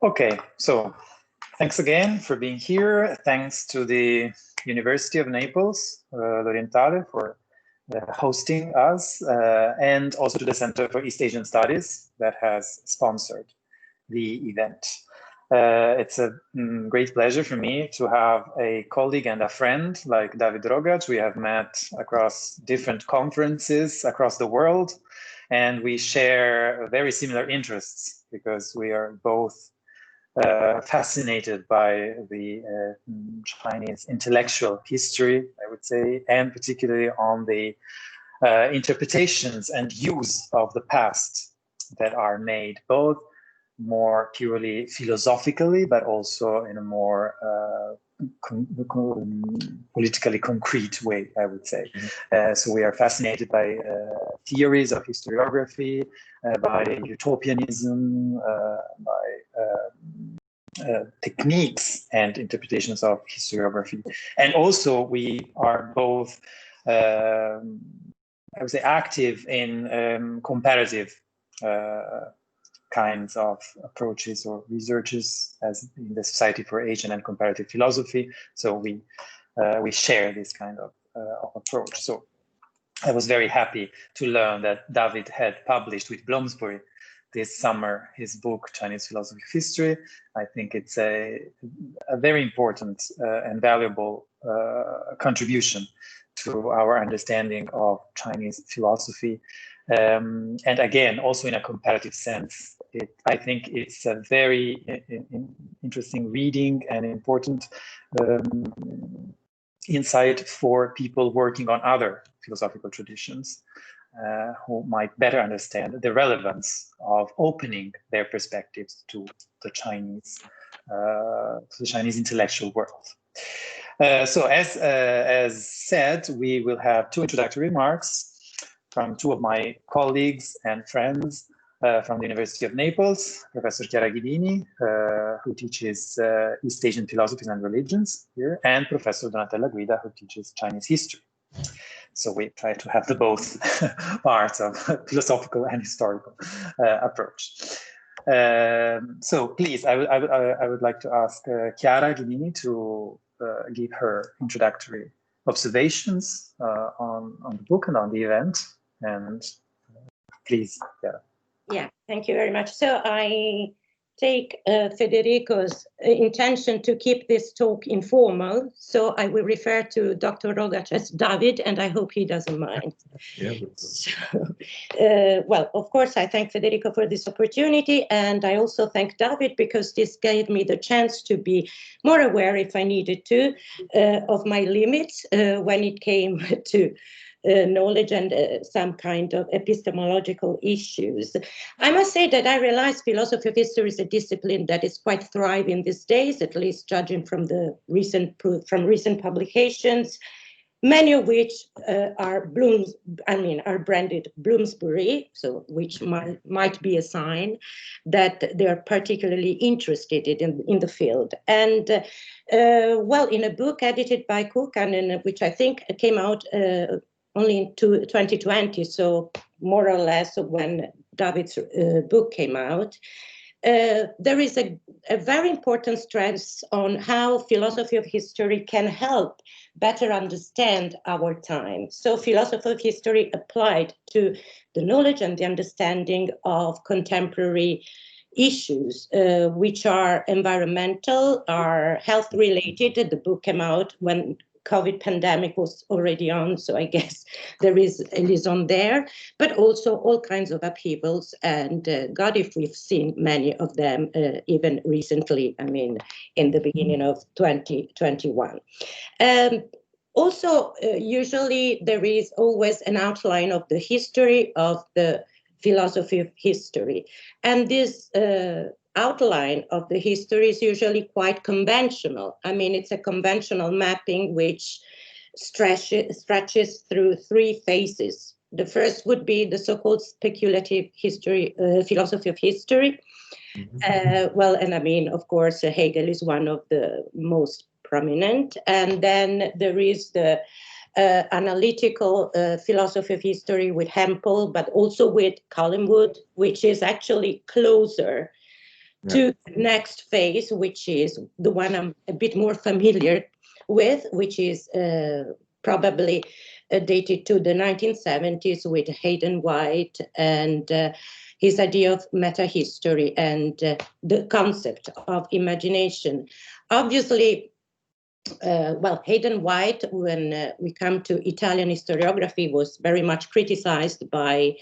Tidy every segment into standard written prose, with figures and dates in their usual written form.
Okay, so thanks again for being here. Thanks to the University of Naples, L'Orientale, for hosting us, and also to the Center for East Asian Studies that has sponsored the event. It's a great pleasure for me to have a colleague and a friend like Dawid Rogacz. We have met across different conferences across the world, and we share very similar interests because we are both fascinated by the Chinese intellectual history, I would say, and particularly on the interpretations and use of the past that are made both more purely philosophically, but also in a more politically concrete way, I would say. So we are fascinated by theories of historiography, by utopianism, by techniques and interpretations of historiography. And also we are both, I would say, active in comparative kinds of approaches or researches as in the Society for Asian and Comparative Philosophy. So we share this kind of approach. So I was very happy to learn that Dawid had published with Bloomsbury this summer his book, Chinese Philosophy of History. I think it's a very important and valuable contribution to our understanding of Chinese philosophy. And again, also in a comparative sense. I think it's a very interesting reading and important insight for people working on other philosophical traditions who might better understand the relevance of opening their perspectives to the Chinese intellectual world. So as said, we will have two introductory remarks from two of my colleagues and friends from the University of Naples, Professor Chiara Ghidini, who teaches East Asian Philosophies and Religions here, and Professor Donatella Guida, who teaches Chinese History. So we try to have the both parts of philosophical and historical approach. So please, I would like to ask Chiara Ghidini to give her introductory observations on the book and on the event. And please, Chiara. Yeah, thank you very much. So I take Federico's intention to keep this talk informal. So I will refer to Dr. Rogacz as Dawid, and I hope he doesn't mind. Yeah. So, well, of course, I thank Federico for this opportunity, and I also thank Dawid because this gave me the chance to be more aware, if I needed to, of my limits when it came to knowledge and some kind of epistemological issues. I must say that I realize philosophy of history is a discipline that is quite thriving these days, at least judging from the recent publications, many of which are branded Bloomsbury, so which might be a sign that they are particularly interested in the field. And well, in a book edited by Xuecheng, which I think came out only in 2020, so more or less when Dawid's book came out, there is a very important stress on how philosophy of history can help better understand our time. So philosophy of history applied to the knowledge and the understanding of contemporary issues, which are environmental, are health related. The book came out when COVID pandemic was already on, so I guess there is a liaison there, but also all kinds of upheavals, and God, if we've seen many of them even recently, I mean, in the beginning of 2021. Also, usually there is always an outline of the history of the philosophy of history, and this outline of the history is usually quite conventional. I mean, it's a conventional mapping which stretches through three phases. The first would be the so-called speculative history, philosophy of history. Well, and I mean, of course, Hegel is one of the most prominent. And then there is the analytical philosophy of history with Hempel, but also with Collingwood, which is actually closer to the next phase, which is the one I'm a bit more familiar with, which is probably dated to the 1970s with Hayden White and his idea of meta-history and the concept of imagination. Obviously, well, Hayden White, when we come to Italian historiography, was very much criticized by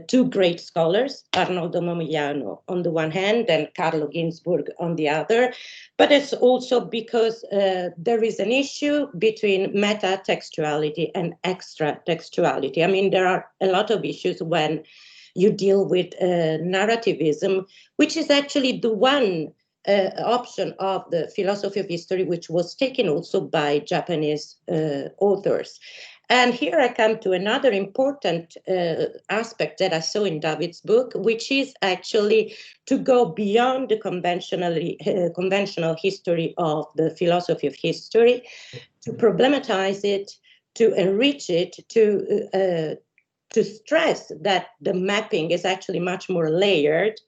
two great scholars, Arnoldo Momigliano on the one hand and Carlo Ginzburg on the other. But it's also because there is an issue between meta-textuality and extra-textuality. I mean, there are a lot of issues when you deal with narrativism, which is actually the one option of the philosophy of history, which was taken also by Japanese authors. And here I come to another important aspect that I saw in David's book, which is actually to go beyond the conventional history of the philosophy of history, to problematize it, to enrich it, to stress that the mapping is actually much more layered,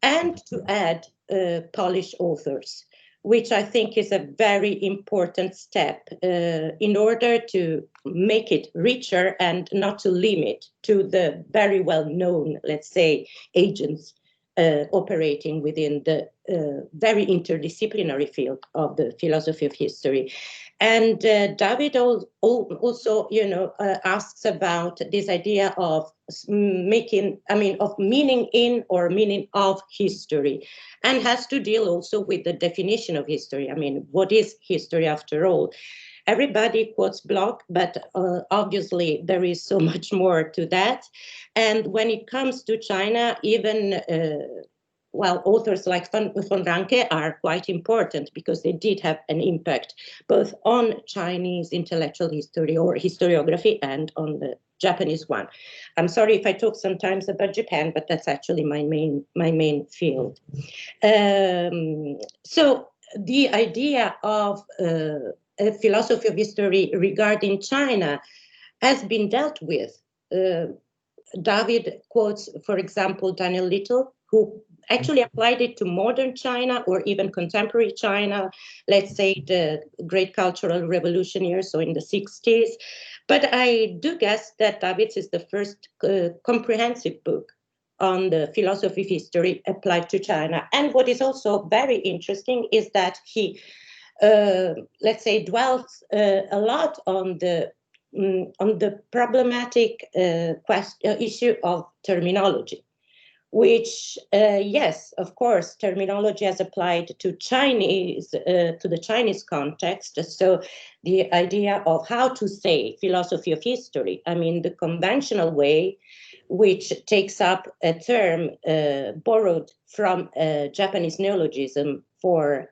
and to add Polish authors, which I think is a very important step in order to make it richer and not to limit to the very well-known, let's say, agents operating within the very interdisciplinary field of the philosophy of history. And David also, asks about this idea of of meaning in or meaning of history, and has to deal also with the definition of history. I mean, what is history after all? Everybody quotes Bloch, but obviously there is so much more to that. And when it comes to China, even authors like von Ranke are quite important because they did have an impact both on Chinese intellectual history or historiography and on the Japanese one. I'm sorry if I talk sometimes about Japan, but that's actually my main field. So the idea of a philosophy of history regarding China has been dealt with. David quotes, for example, Daniel Little, who actually applied it to modern China or even contemporary China, let's say the Great Cultural Revolution years, so in the 60s. But I do guess that David's is the first comprehensive book on the philosophy of history applied to China. And what is also very interesting is that he, let's say, dwells a lot on the problematic issue of terminology, which, yes, of course, terminology as applied to the Chinese context. So the idea of how to say philosophy of history, I mean, the conventional way, which takes up a term borrowed from Japanese neologism for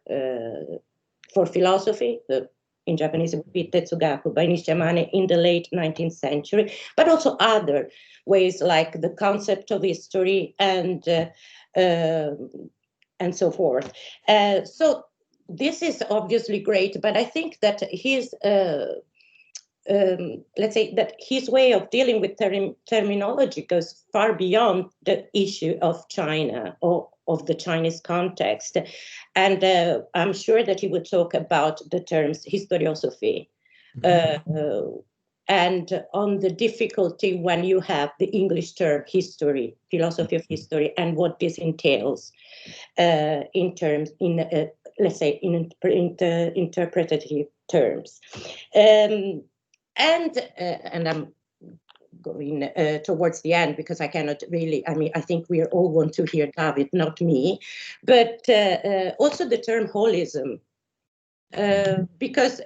philosophy. In Japanese, it would be Tetsugaku by Nishiyamane in the late 19th century, but also other ways like the concept of history and so forth. So this is obviously great, but I think that his let's say that his way of dealing with terminology goes far beyond the issue of China or of the Chinese context. And I'm sure that he would talk about the terms historiosophy and on the difficulty when you have the English term history, philosophy of history, and what this entails let's say, in interpretative terms. And I'm going towards the end because I cannot really, I think we all want to hear David, not me, but also the term holism, because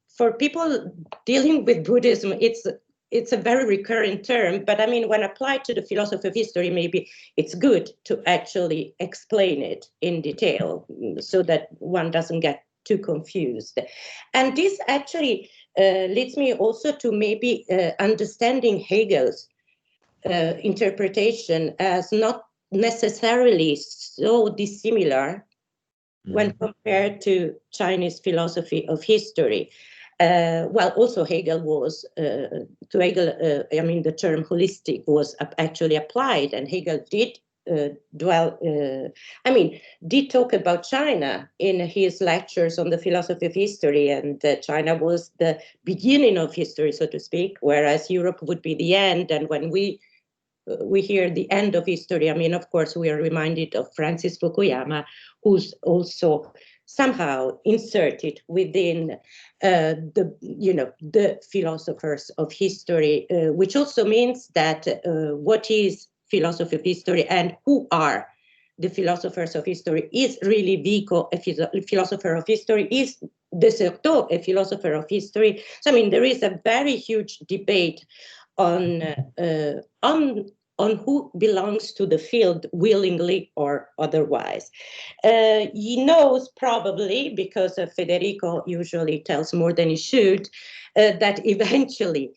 for people dealing with Buddhism, it's a very recurrent term, but when applied to the philosophy of history, maybe it's good to actually explain it in detail so that one doesn't get too confused. And this actually leads me also to maybe understanding Hegel's interpretation as not necessarily so dissimilar when compared to Chinese philosophy of history. Also Hegel was, to Hegel, the term holistic was actually applied, and Hegel did did talk about China in his lectures on the philosophy of history, and China was the beginning of history, so to speak, whereas Europe would be the end. And when we hear the end of history, of course, we are reminded of Francis Fukuyama, who's also somehow inserted within the philosophers of history, which also means that what is philosophy of history and who are the philosophers of history is really Vico, a philosopher of history, is Desserteau, a philosopher of history. So, there is a very huge debate on who belongs to the field willingly or otherwise. He knows probably, because Federico usually tells more than he should, that eventually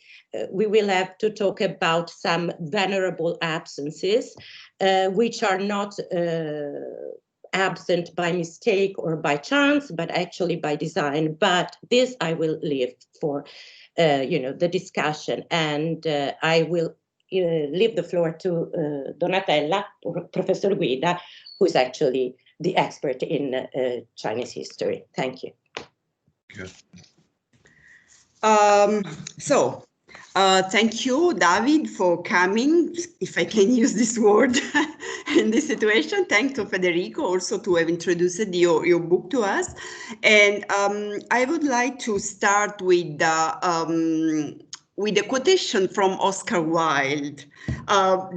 we will have to talk about some venerable absences, which are not absent by mistake or by chance, but actually by design. But this I will leave for the discussion, and I will leave the floor to Donatella, Professor Guida, who is actually the expert in Chinese history. Thank you. Thank you, David, for coming, if I can use this word, in this situation. Thanks to Federico also to have introduced your book to us. And I would like to start with a quotation from Oscar Wilde.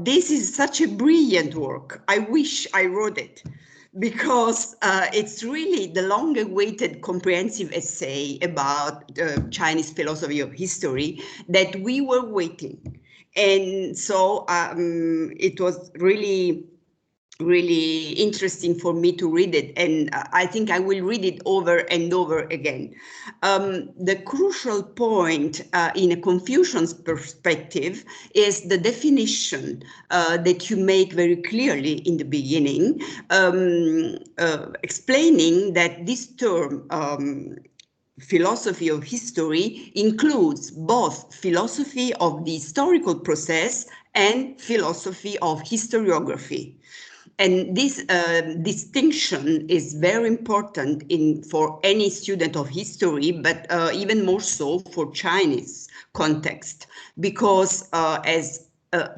This is such a brilliant work. I wish I wrote it, because it's really the long-awaited comprehensive essay about Chinese philosophy of history that we were waiting. And so it was really interesting for me to read it, and I think I will read it over and over again. The crucial point in a Confucian's perspective is the definition that you make very clearly in the beginning, explaining that this term philosophy of history includes both philosophy of the historical process and philosophy of historiography. And this distinction is very important for any student of history, but even more so for Chinese context, because as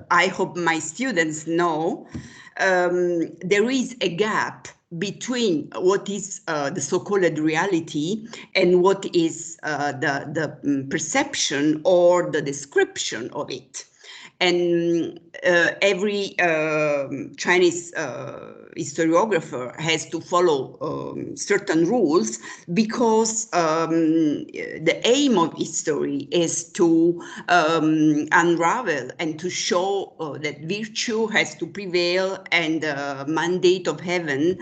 I hope my students know, there is a gap between what is the so-called reality and what is the perception or the description of it. And every Chinese historiographer has to follow certain rules, because the aim of history is to unravel and to show that virtue has to prevail and the mandate of heaven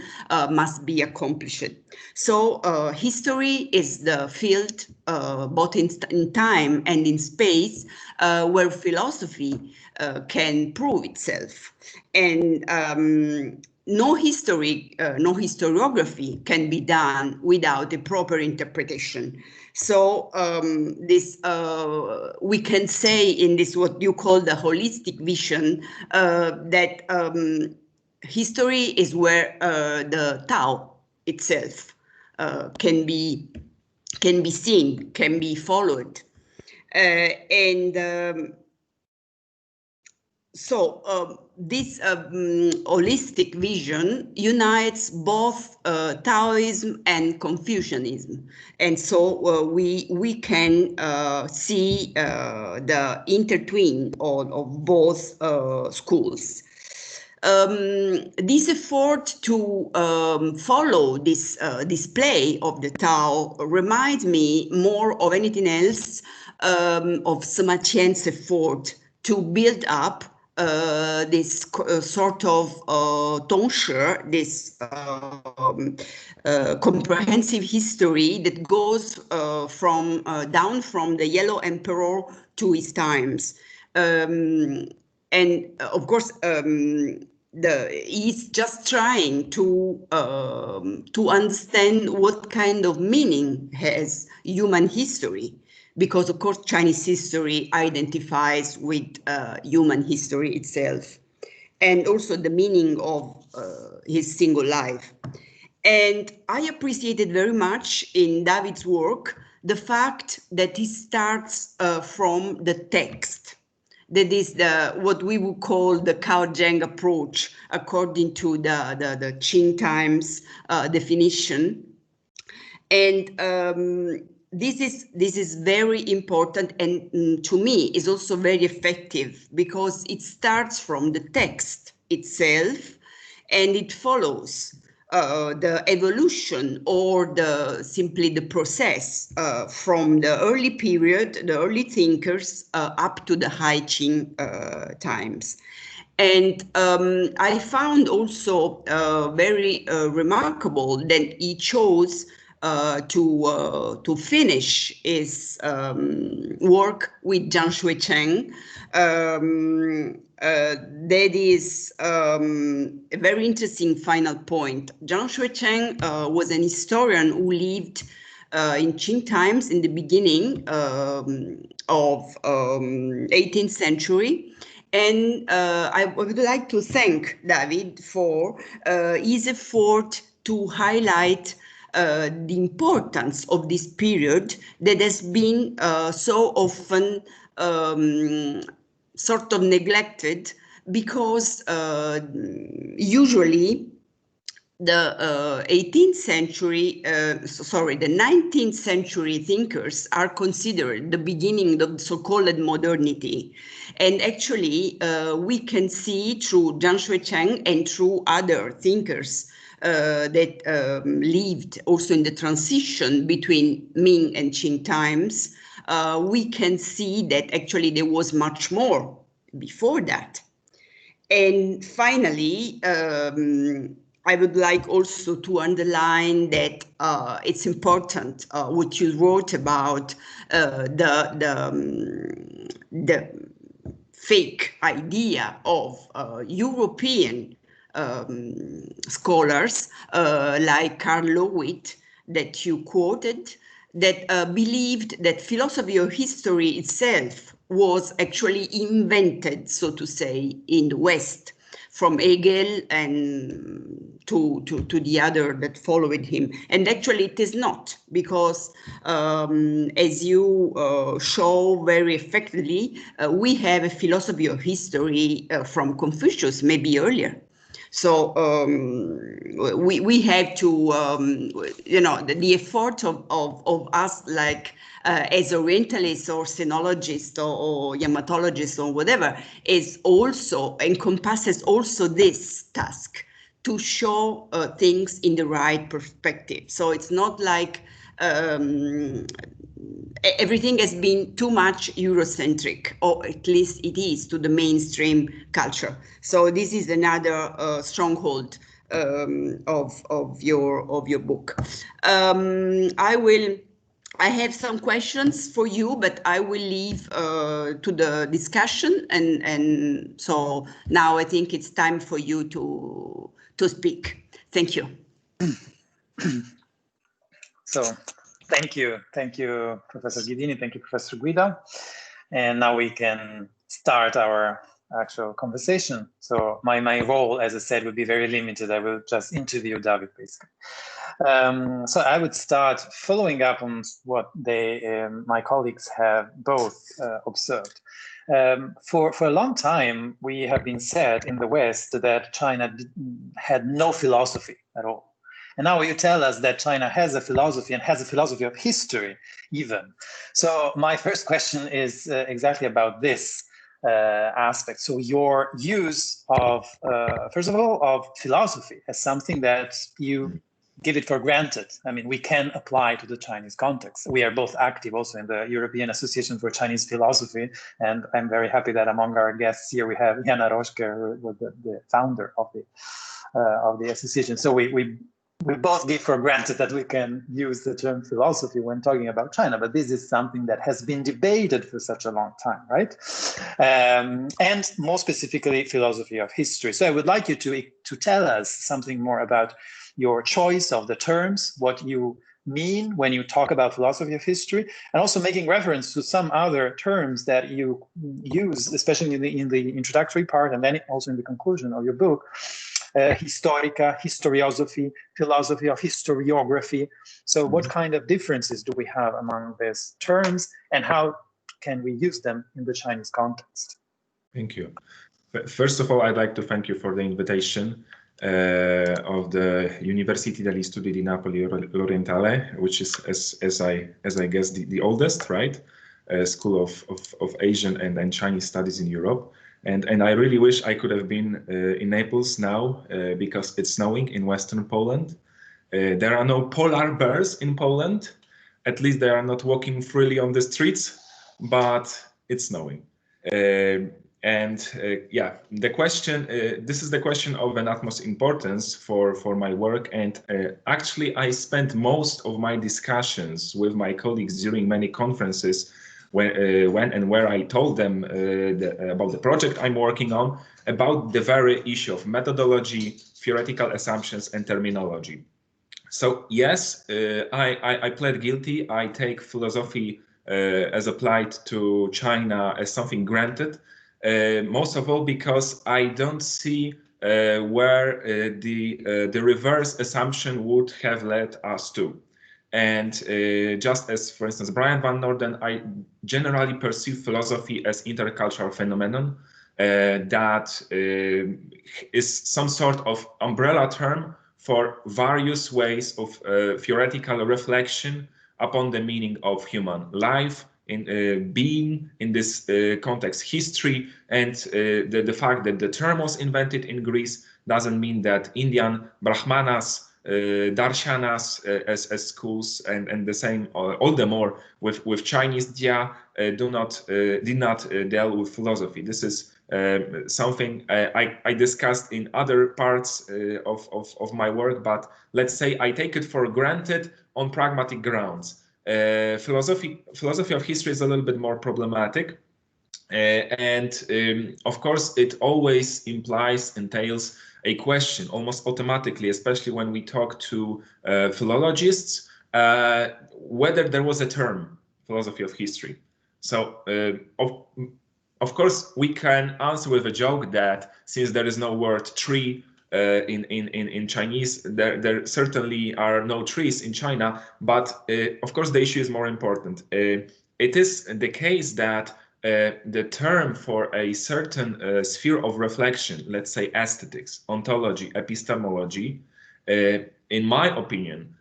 must be accomplished. So history is the field, both in time and in space, where philosophy can prove itself. And no historiography can be done without a proper interpretation. So we can say in this what you call the holistic vision that history is where the Tao itself can be seen, can be followed. So this holistic vision unites both Taoism and Confucianism, and so we can see the intertwine of both schools. This effort to follow this display of the Tao reminds me more of anything else of Sima Qian's effort to build up this sort of Zhongshu, this comprehensive history that goes down from the Yellow Emperor to his times. And of course, he's just trying to understand what kind of meaning has human history, because of course Chinese history identifies with human history itself. and also the meaning of his single life. And I appreciated very much in David's work the fact that he starts from the text. That is what we would call the Xuecheng approach, according to the Qing Times definition. And this is very important, and to me is also very effective, because it starts from the text itself, and it follows the evolution or simply the process from the early period, the early thinkers, up to the High Qing times. And I found also very remarkable that he chose to finish his work with Zhang Xuecheng. That is a very interesting final point. Zhang Xuecheng was an historian who lived in Qing times in the beginning of 18th century. And I would like to thank David for his effort to highlight the importance of this period that has been so often sort of neglected, because usually the 18th century, the 19th century thinkers are considered the beginning of so-called modernity. And actually, we can see through Zhang Xuecheng and through other thinkers that lived also in the transition between Ming and Qing times, we can see that actually there was much more before that. And finally, I would like also to underline that it's important what you wrote about the fake idea of European scholars like Karl Lowitt that you quoted, that believed that philosophy of history itself was actually invented, so to say, in the West, from Hegel and to the other that followed him. And actually it is not, because as you show very effectively, we have a philosophy of history from Confucius, maybe earlier. So we have to, the effort of us, like as Orientalists or Sinologists or Yamatologists or whatever, is also encompasses also this task to show things in the right perspective. So it's not like everything has been too much Eurocentric, or at least it is to the mainstream culture. So this is another stronghold of your book. I have some questions for you, but I will leave to the discussion, and so now I think it's time for you to speak. Thank you. So thank you, Professor Ghidini, thank you, Professor Guida. And now we can start our actual conversation. So my role, as I said, would be very limited. I will just interview David, basically. So I would start following up on what my colleagues have both observed. For a long time, we have been said in the West that China had no philosophy at all. And now you tell us that China has a philosophy, and has a philosophy of history even. So my first question is exactly about this aspect. So your use of, first of all, of philosophy as something that you give it for granted. I mean, we can apply to the Chinese context. We are both active also in the European Association for Chinese Philosophy, and I'm very happy that among our guests here we have Jana Roschke, who was the founder of the association. So we both give for granted that we can use the term philosophy when talking about China, but this is something that has been debated for such a long time, right? And more specifically, philosophy of history. So I would like you to tell us something more about your choice of the terms, what you mean when you talk about philosophy of history, and also making reference to some other terms that you use, especially in the introductory part, and then also in the conclusion of your book. Historica, historiosophy, philosophy of historiography. So what kind of differences do we have among these terms, and how can we use them in the Chinese context? Thank you. First of all, I'd like to thank you for the invitation of the University degli Studi di Napoli Orientale, which is, as I guess, the oldest, right, school of Asian and Chinese studies in Europe. And I really wish I could have been in Naples now because it's snowing in Western Poland. There are no polar bears in Poland. At least they are not walking freely on the streets, but it's snowing. Yeah, the question, this is the question of an utmost importance for my work. And actually, I spent most of my discussions with my colleagues during many conferences when and where I told them about the project I'm working on, about the very issue of methodology, theoretical assumptions, and terminology. So yes, I pled guilty. I take philosophy as applied to China as something granted, most of all because I don't see where the reverse assumption would have led us to. And just as, for instance, Brian Van Norden, I generally perceive philosophy as intercultural phenomenon that is some sort of umbrella term for various ways of theoretical reflection upon the meaning of human life, in being, in this context, history, and the fact that the term was invented in Greece doesn't mean that Indian Brahmanas, darshanas as schools, and the same, all the more with Chinese Jia did not deal with philosophy. This is something I discussed in other parts of my work, but let's say I take it for granted on pragmatic grounds. Philosophy of history is a little bit more problematic, and of course it always entails a question almost automatically, especially when we talk to philologists, whether there was a term, philosophy of history. So of course we can answer with a joke that since there is no word tree in Chinese, there certainly are no trees in China, but of course the issue is more important. It is the case that the term for a certain sphere of reflection, let's say aesthetics, ontology, epistemology, in my opinion,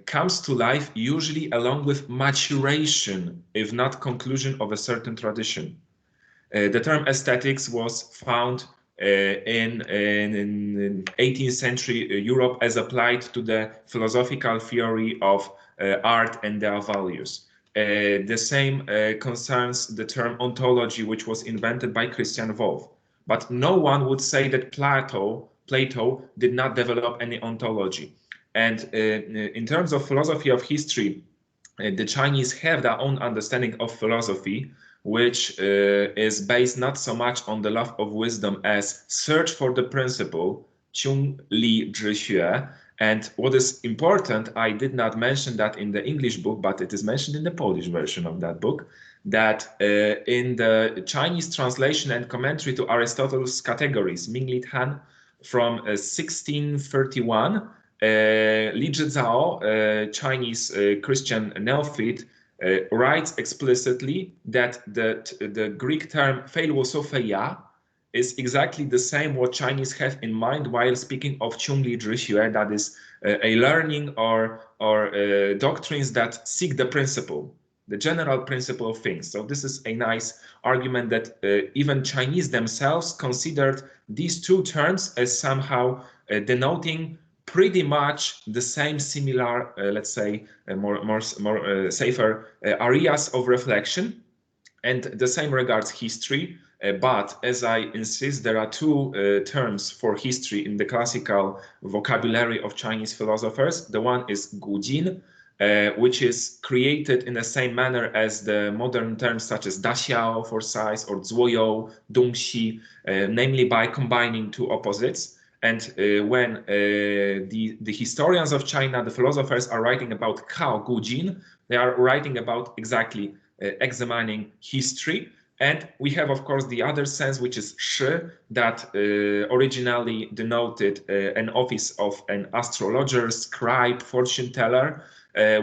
comes to life usually along with maturation, if not conclusion of a certain tradition. The term aesthetics was found in 18th century Europe as applied to the philosophical theory of art and their values. The same concerns the term ontology, which was invented by Christian Wolff. But no one would say that Plato did not develop any ontology. And in terms of philosophy of history, the Chinese have their own understanding of philosophy, which is based not so much on the love of wisdom as search for the principle, Chung Li Zhi Xue. And what is important, I did not mention that in the English book, but it is mentioned in the Polish version of that book, that in the Chinese translation and commentary to Aristotle's Categories, Ming Li Han, from 1631, Li Zhizhao, Chinese Christian neophyte, writes explicitly that the Greek term philosophia is exactly the same what Chinese have in mind while speaking of Chung Li Zhi Xue, that is a learning or doctrines that seek the principle, the general principle of things. So this is a nice argument that even Chinese themselves considered these two terms as somehow denoting pretty much the same similar, let's say, more safer areas of reflection, and the same regards history. But as I insist, there are two terms for history in the classical vocabulary of Chinese philosophers. The one is gujin, which is created in the same manner as the modern terms such as daxiao for size or zuoyou, dongxi, namely by combining two opposites. And when the historians of China, the philosophers, are writing about Hao Gujin, they are writing about exactly examining history. And we have, of course, the other sense, which is shi, that originally denoted an office of an astrologer, scribe, fortune teller.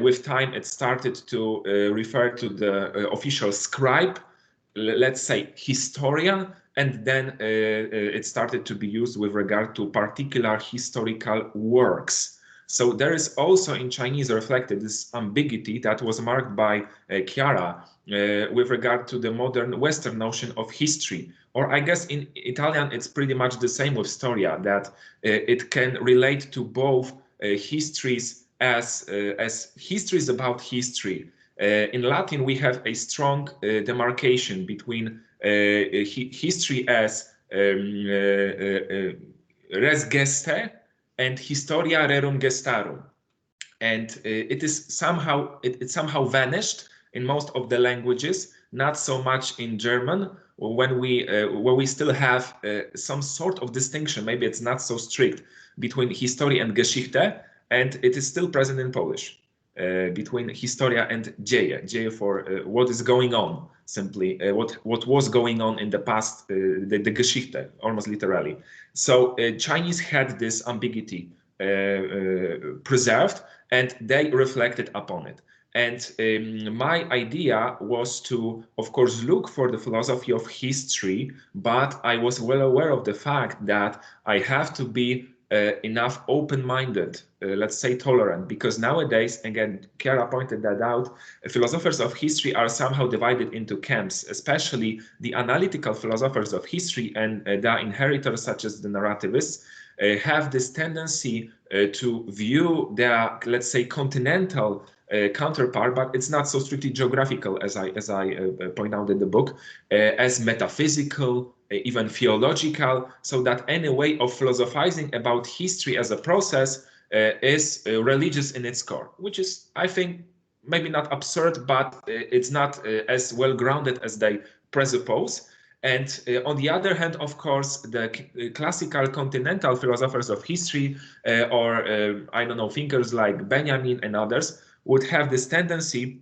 With time, it started to refer to the official scribe, let's say historian, and then it started to be used with regard to particular historical works. So there is also in Chinese reflected this ambiguity that was marked by Chiara with regard to the modern Western notion of history. Or I guess in Italian, it's pretty much the same with storia, that it can relate to both histories as histories about history. In Latin, we have a strong demarcation between history as res geste and historia rerum gestarum, and it somehow vanished in most of the languages. Not so much in German, when where we still have some sort of distinction. Maybe it's not so strict between Historie and Geschichte, and it is still present in Polish. Between historia and dzieje for what is going on, simply what was going on in the past, the Geschichte, almost literally. So Chinese had this ambiguity preserved, and they reflected upon it. And my idea was to, of course, look for the philosophy of history, but I was well aware of the fact that I have to be enough open-minded, let's say tolerant, because nowadays, again, Chiara pointed that out, philosophers of history are somehow divided into camps, especially the analytical philosophers of history and their inheritors, such as the narrativists, have this tendency to view their, let's say, continental counterpart, but it's not so strictly geographical, as I point out in the book, as metaphysical, even theological, so that any way of philosophizing about history as a process is religious in its core, which is, I think, maybe not absurd, but it's not as well grounded as they presuppose. And on the other hand, of course, the classical continental philosophers of history, or I don't know, thinkers like Benjamin and others, would have this tendency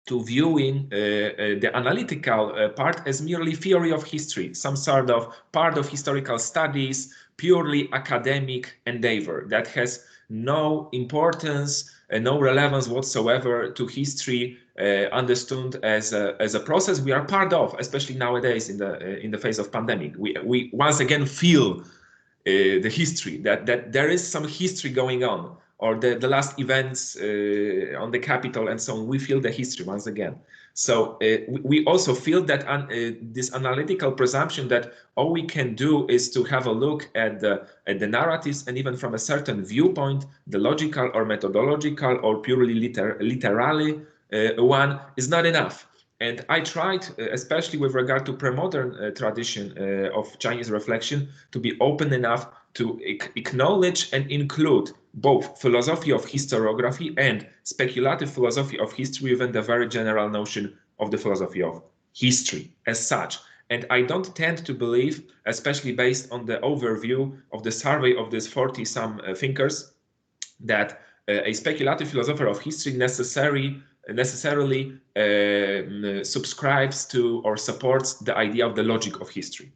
to viewing the analytical part as merely theory of history, some sort of part of historical studies, purely academic endeavor that has no importance, no relevance whatsoever to history, understood as a process we are part of, especially nowadays in the phase of pandemic. We once again feel the history, that there is some history going on, or the last events on the Capitol and so on. We feel the history once again. So we also feel that this analytical presumption that all we can do is to have a look at the narratives, and even from a certain viewpoint, the logical or methodological or purely literally one, is not enough. And I tried, especially with regard to pre-modern tradition of Chinese reflection, to be open enough to acknowledge and include both philosophy of historiography and speculative philosophy of history within the very general notion of the philosophy of history as such. And I don't tend to believe, especially based on the overview of the survey of these 40-some thinkers, that a speculative philosopher of history necessarily subscribes to or supports the idea of the logic of history.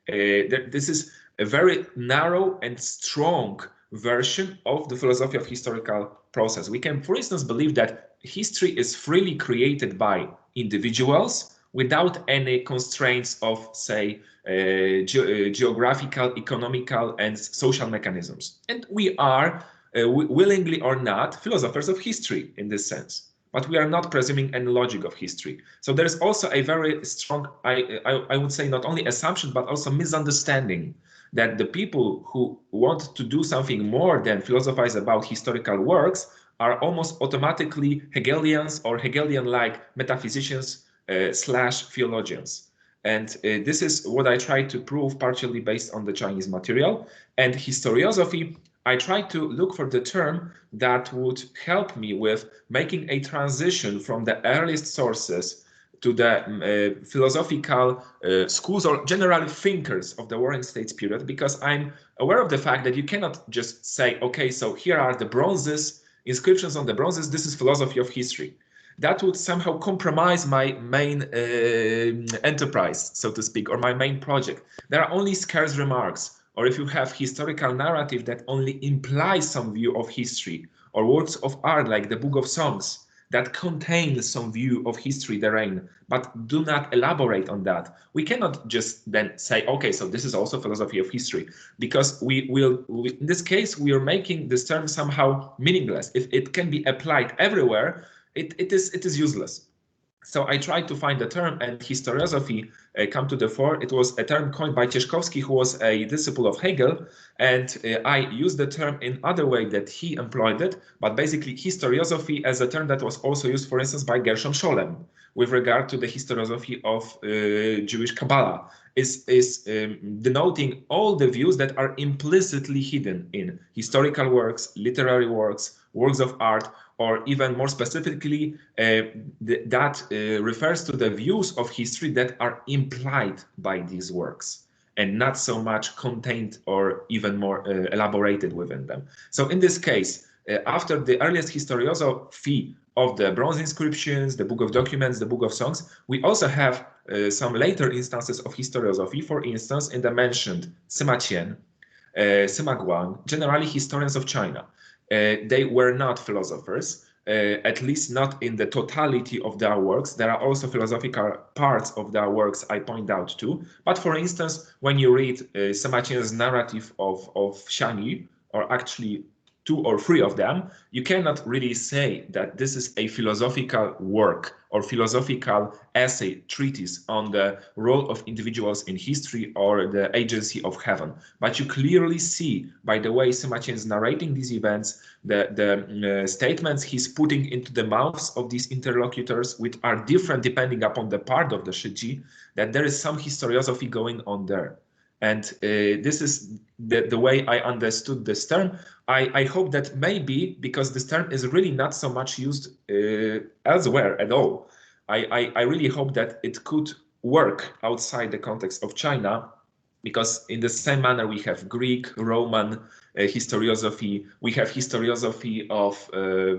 This is a very narrow and strong version of the philosophy of historical process. We can, for instance, believe that history is freely created by individuals without any constraints of, say, geographical, economical, and social mechanisms. And we are, willingly or not, philosophers of history in this sense. But we are not presuming any logic of history. So there's also a very strong, I would say, not only assumption, but also misunderstanding that the people who want to do something more than philosophize about historical works are almost automatically Hegelians or Hegelian-like metaphysicians slash theologians. And this is what I try to prove, partially based on the Chinese material. And historiosophy, I tried to look for the term that would help me with making a transition from the earliest sources to the philosophical schools or general thinkers of the Warring States period, because I'm aware of the fact that you cannot just say, okay, so here are the bronzes, inscriptions on the bronzes, this is philosophy of history. That would somehow compromise my main enterprise, so to speak, or my main project. There are only scarce remarks, or if you have historical narrative that only implies some view of history, or works of art like the Book of Songs that contain some view of history therein, but do not elaborate on that, we cannot just then say, okay, so this is also philosophy of history, because in this case, we are making this term somehow meaningless. If it can be applied everywhere, it is useless. So I tried to find a term, and historiosophy come to the fore. It was a term coined by Cieszkowski, who was a disciple of Hegel, and I used the term in other way that he employed it, but basically historiosophy as a term that was also used, for instance, by Gershom Scholem with regard to the historiosophy of Jewish Kabbalah, is denoting all the views that are implicitly hidden in historical works, literary works, works of art, or even more specifically, that refers to the views of history that are implied by these works and not so much contained or even more elaborated within them. So in this case, after the earliest historiosophy of the bronze inscriptions, the Book of Documents, the Book of Songs, we also have some later instances of historiosophy, for instance, in the mentioned Sima Qian, Sima Guang, generally historians of China. They were not philosophers, at least not in the totality of their works. There are also philosophical parts of their works I point out to. But for instance, when you read Sima Qian's narrative of Xiangyu, or actually 2 or 3 of them, you cannot really say that this is a philosophical work or philosophical essay, treatise on the role of individuals in history or the agency of heaven. But you clearly see by the way Sima Qian is narrating these events, the statements he's putting into the mouths of these interlocutors, which are different depending upon the part of the Shiji, that there is some historiosophy going on there. And this is the way I understood this term. I hope that maybe, because this term is really not so much used elsewhere at all, I really hope that it could work outside the context of China, because in the same manner we have Greek, Roman historiosophy, we have historiosophy of,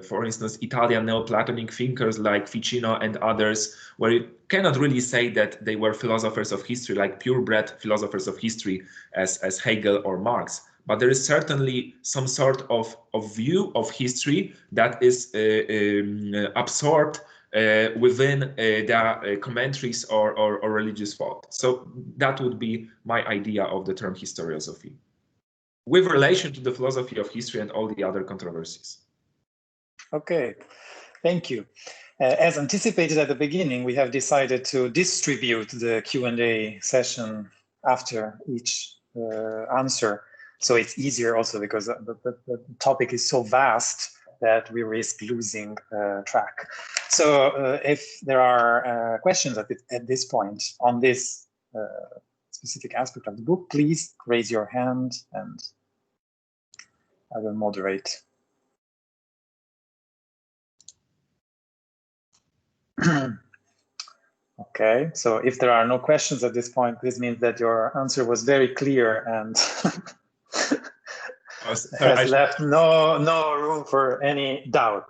for instance, Italian Neoplatonic thinkers like Ficino and others, where you cannot really say that they were philosophers of history, like purebred philosophers of history as Hegel or Marx. But there is certainly some sort of view of history that is absorbed within their commentaries or religious thought. So that would be my idea of the term historiosophy, with relation to the philosophy of history and all the other controversies. Okay, thank you. As anticipated at the beginning, we have decided to distribute the Q&A session after each answer. So it's easier also because the topic is so vast that we risk losing track. So if there are questions at this point on this specific aspect of the book, please raise your hand and I will moderate. Okay, so if there are no questions at this point, this means that your answer was very clear and has left no room for any doubt.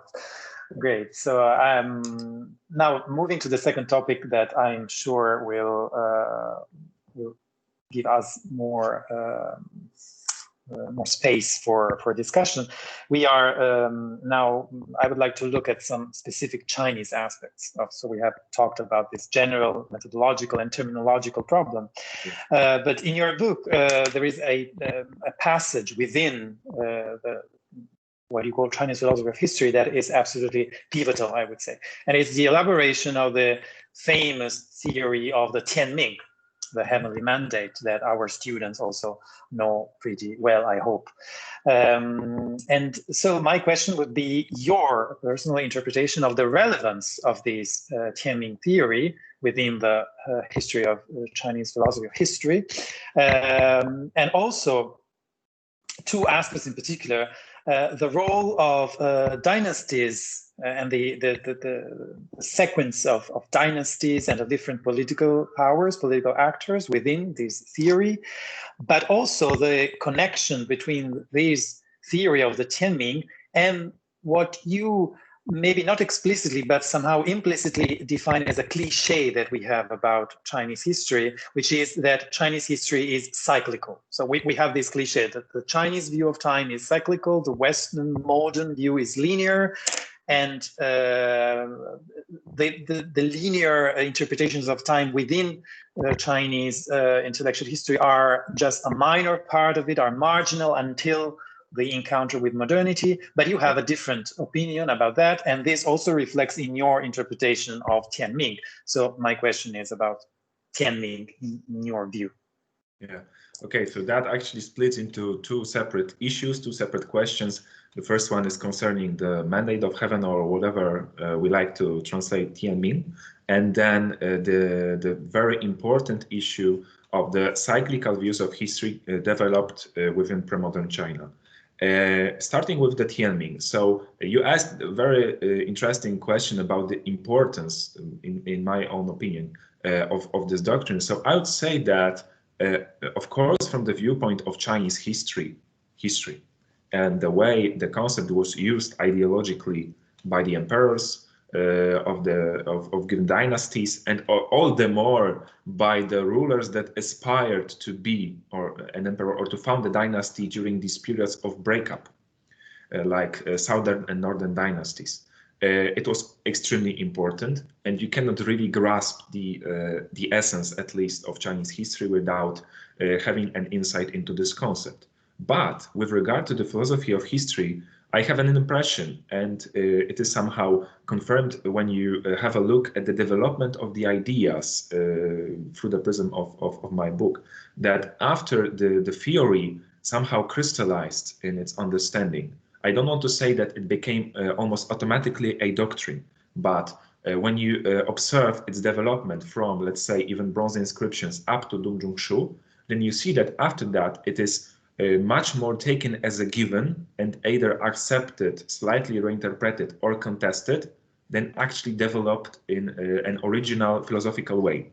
Great. So I'm now moving to the second topic that I'm sure will give us more space for discussion. We are now, I would like to look at some specific Chinese aspects. So we have talked about this general methodological and terminological problem. But in your book, there is a passage within what you call Chinese philosophy of history that is absolutely pivotal, I would say. And it's the elaboration of the famous theory of the Tianming, the heavenly mandate, that our students also know pretty well, I hope. And so my question would be your personal interpretation of the relevance of this Tianming theory within the history of Chinese philosophy of history. And also, 2 aspects in particular, the role of dynasties and the sequence of dynasties and of different political powers, political actors within this theory, but also the connection between this theory of the Tianming and what you maybe not explicitly, but somehow implicitly define as a cliche that we have about Chinese history, which is that Chinese history is cyclical. So we have this cliche that the Chinese view of time is cyclical, the Western modern view is linear, and the linear interpretations of time within Chinese intellectual history are just a minor part of it, are marginal until the encounter with modernity, but you have a different opinion about that, and this also reflects in your interpretation of Tianming. So my question is about Tianming in your view. Yeah, okay, so that actually splits into two separate issues, two separate questions. The first one is concerning the mandate of heaven, or whatever we like to translate Tianming, and then the very important issue of the cyclical views of history developed within pre-modern China. Starting with the Tianming. So you asked a very interesting question about the importance, in my own opinion, of this doctrine. So I would say that, of course, from the viewpoint of Chinese history, and the way the concept was used ideologically by the emperors of given dynasties, and all the more by the rulers that aspired to be an emperor or to found a dynasty during these periods of breakup, like southern and northern dynasties. It was extremely important, and you cannot really grasp the essence, at least, of Chinese history without having an insight into this concept. But with regard to the philosophy of history, I have an impression, and it is somehow confirmed when you have a look at the development of the ideas through the prism of my book, that after the theory somehow crystallized in its understanding, I don't want to say that it became almost automatically a doctrine, but when you observe its development from, let's say, even bronze inscriptions up to Zhongshu, then you see that after that it is much more taken as a given and either accepted, slightly reinterpreted, or contested than actually developed in an original philosophical way.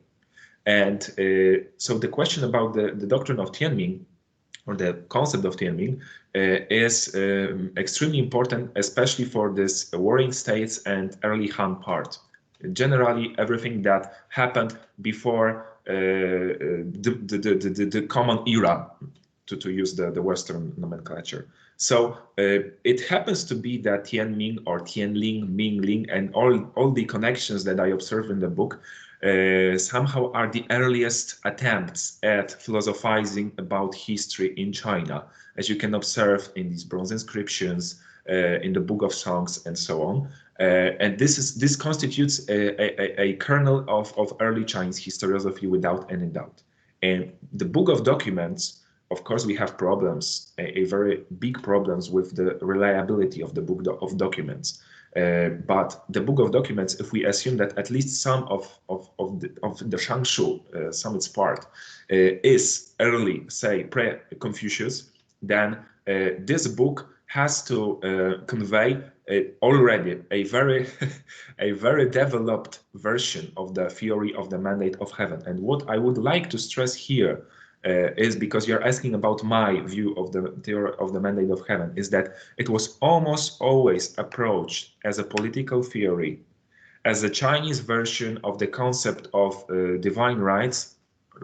And so the question about the doctrine of Tianming, or the concept of Tianming, is extremely important, especially for this warring states and early Han part. Generally, everything that happened before the common era, to use the Western nomenclature. So it happens to be that Tianming or Tianling, Mingling, and all the connections that I observe in the book somehow are the earliest attempts at philosophizing about history in China, as you can observe in these bronze inscriptions, in the Book of Songs, and so on. And this constitutes a kernel of early Chinese historiography without any doubt. And the Book of Documents, of course, we have problems, a very big problems with the reliability of the Book of Documents. But the Book of Documents, if we assume that at least some of the Zhongshu, some its part, is early, say, pre-Confucius, then this book has to convey already a very developed version of the theory of the mandate of heaven. And what I would like to stress here is, because you're asking about my view of the theory of the mandate of heaven, is that it was almost always approached as a political theory, as a Chinese version of the concept of divine rights,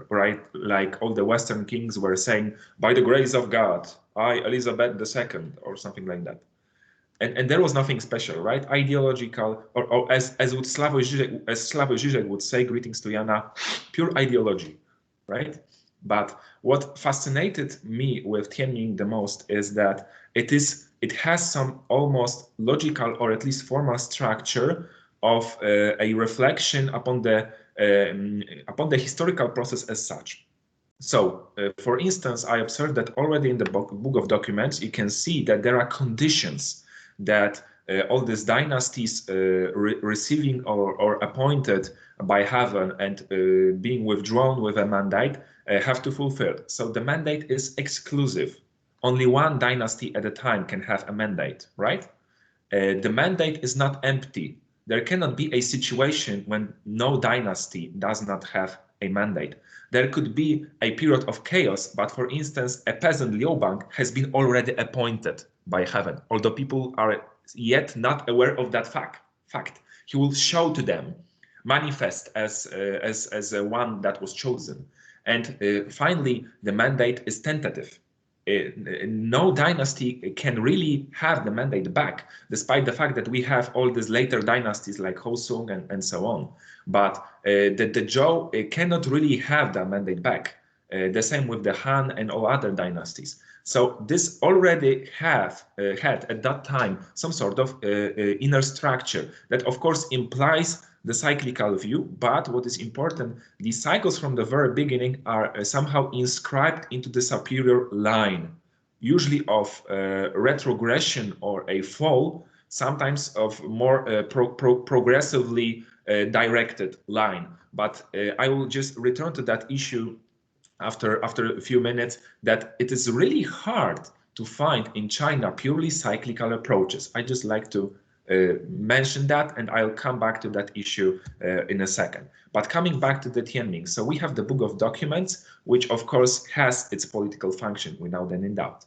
right? Like all the Western kings were saying, by the grace of God, I, Elizabeth II, or something like that. And there was nothing special, right? Ideological, or as Slavoj Žižek would say, greetings to Jana, pure ideology, right? But what fascinated me with Tianming the most is that it has some almost logical, or at least formal structure of a reflection upon the historical process as such. So, for instance, I observed that already in the Book of Documents, you can see that there are conditions that all these dynasties receiving or appointed by heaven and being withdrawn with a mandate have to fulfill. So the mandate is exclusive. Only one dynasty at a time can have a mandate, right? The mandate is not empty. there cannot be a situation when no dynasty does not have a mandate. There could be a period of chaos, but for instance, a peasant Liu Bang has been already appointed by heaven, although people are yet not aware of that fact. He will show to them, manifest as one that was chosen. And finally, the mandate is tentative. No dynasty can really have the mandate back, despite the fact that we have all these later dynasties like Hosung and so on. But the Zhou cannot really have the mandate back. The same with the Han and all other dynasties. So this already had at that time some sort of inner structure that of course implies the cyclical view, but what is important, the cycles from the very beginning are somehow inscribed into the superior line, usually of retrogression or a fall, sometimes of more progressively directed line. But I will just return to that issue after a few minutes, that it is really hard to find in China purely cyclical approaches. I just like to mention that, and I'll come back to that issue in a second. But coming back to the Tianming, so we have the Book of Documents, which of course has its political function without any doubt.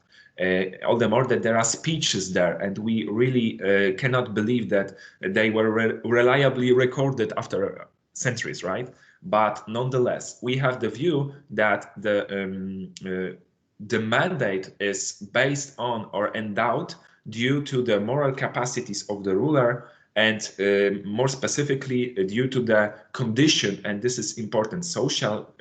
All the more that there are speeches there, and we really cannot believe that they were reliably recorded after centuries, right? But nonetheless, we have the view that the mandate is based on or endowed due to the moral capacities of the ruler, and more specifically due to the condition, and this is important, social,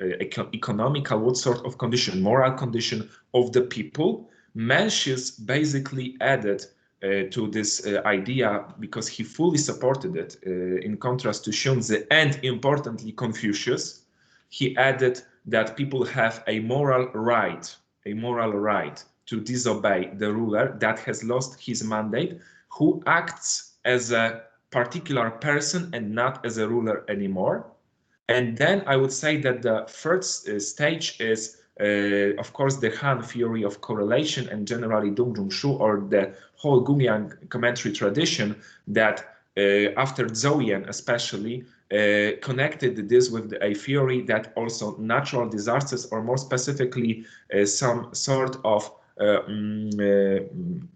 economical, what sort of condition, moral condition of the people. Mencius basically added to this idea, because he fully supported it, in contrast to Xunzi and importantly Confucius, he added that people have a moral right to disobey the ruler that has lost his mandate, who acts as a particular person and not as a ruler anymore. And then I would say that the first stage is, of course, the Han theory of correlation and generally Zhongshu, or the whole Gumiang commentary tradition that after Zhouyan especially connected this with a theory that also natural disasters, or more specifically some sort of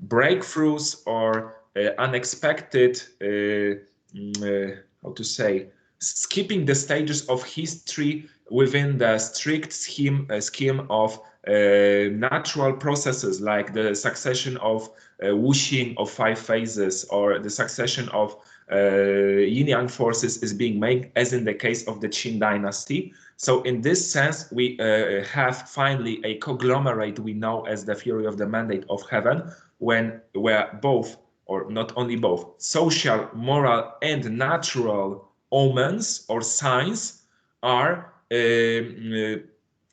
breakthroughs or unexpected, how to say, skipping the stages of history within the strict scheme of natural processes, like the succession of wuxing of 5 phases, or the succession of yin-yang forces is being made, as in the case of the Qin dynasty. So in this sense, we have finally a conglomerate we know as the theory of the mandate of heaven, where both, or not only both, social, moral, and natural omens or signs are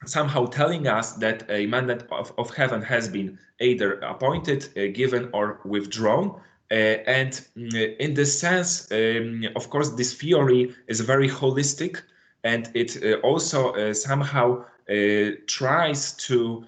somehow telling us that a mandate of heaven has been either appointed, given, or withdrawn. And in this sense, of course, this theory is very holistic, and it also somehow tries to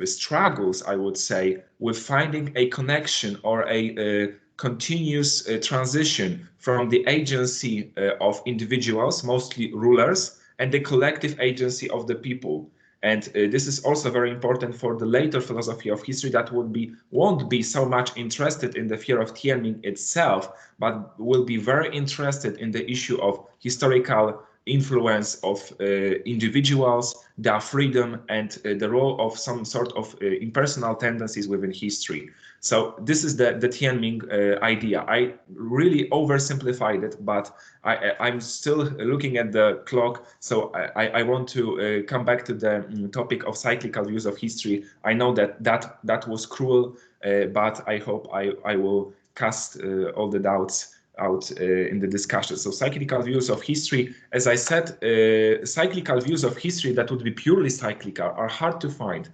struggles, I would say, with finding a connection or a continuous transition from the agency of individuals, mostly rulers, and the collective agency of the people. And this is also very important for the later philosophy of history that won't be so much interested in the fear of Tianming itself, but will be very interested in the issue of historical influence of individuals, their freedom, and the role of some sort of impersonal tendencies within history. So this is the Tianming idea. I really oversimplified it, but I'm still looking at the clock, so I want to come back to the topic of cyclical views of history. I know that was cruel, but I hope I will cast all the doubts out in the discussion. So cyclical views of history, as I said, cyclical views of history that would be purely cyclical are hard to find.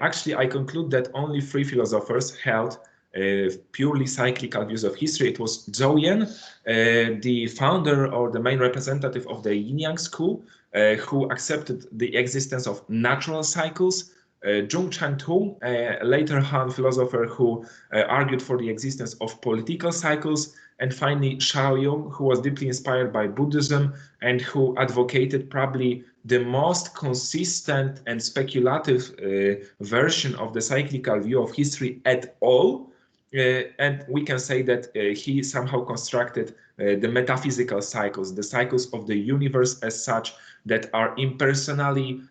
Actually, I conclude that only 3 philosophers held purely cyclical views of history. It was Zhouyan, the founder or the main representative of the Yin-Yang school, who accepted the existence of natural cycles, Zhongshu, a later Han philosopher who argued for the existence of political cycles, and finally Shaoyong, who was deeply inspired by Buddhism and who advocated probably the most consistent and speculative version of the cyclical view of history at all. And we can say that he somehow constructed the metaphysical cycles, the cycles of the universe as such, that are impersonally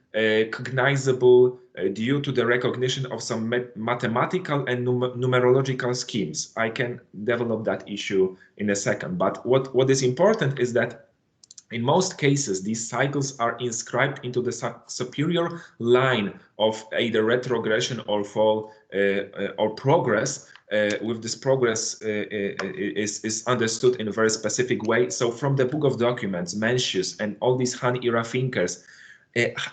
cognizable due to the recognition of some mathematical and numerological schemes. I can develop that issue in a second. But what is important is that in most cases, these cycles are inscribed into the superior line of either retrogression or fall or progress. With this progress is understood in a very specific way. So from the Book of Documents, Mencius, and all these Han era thinkers,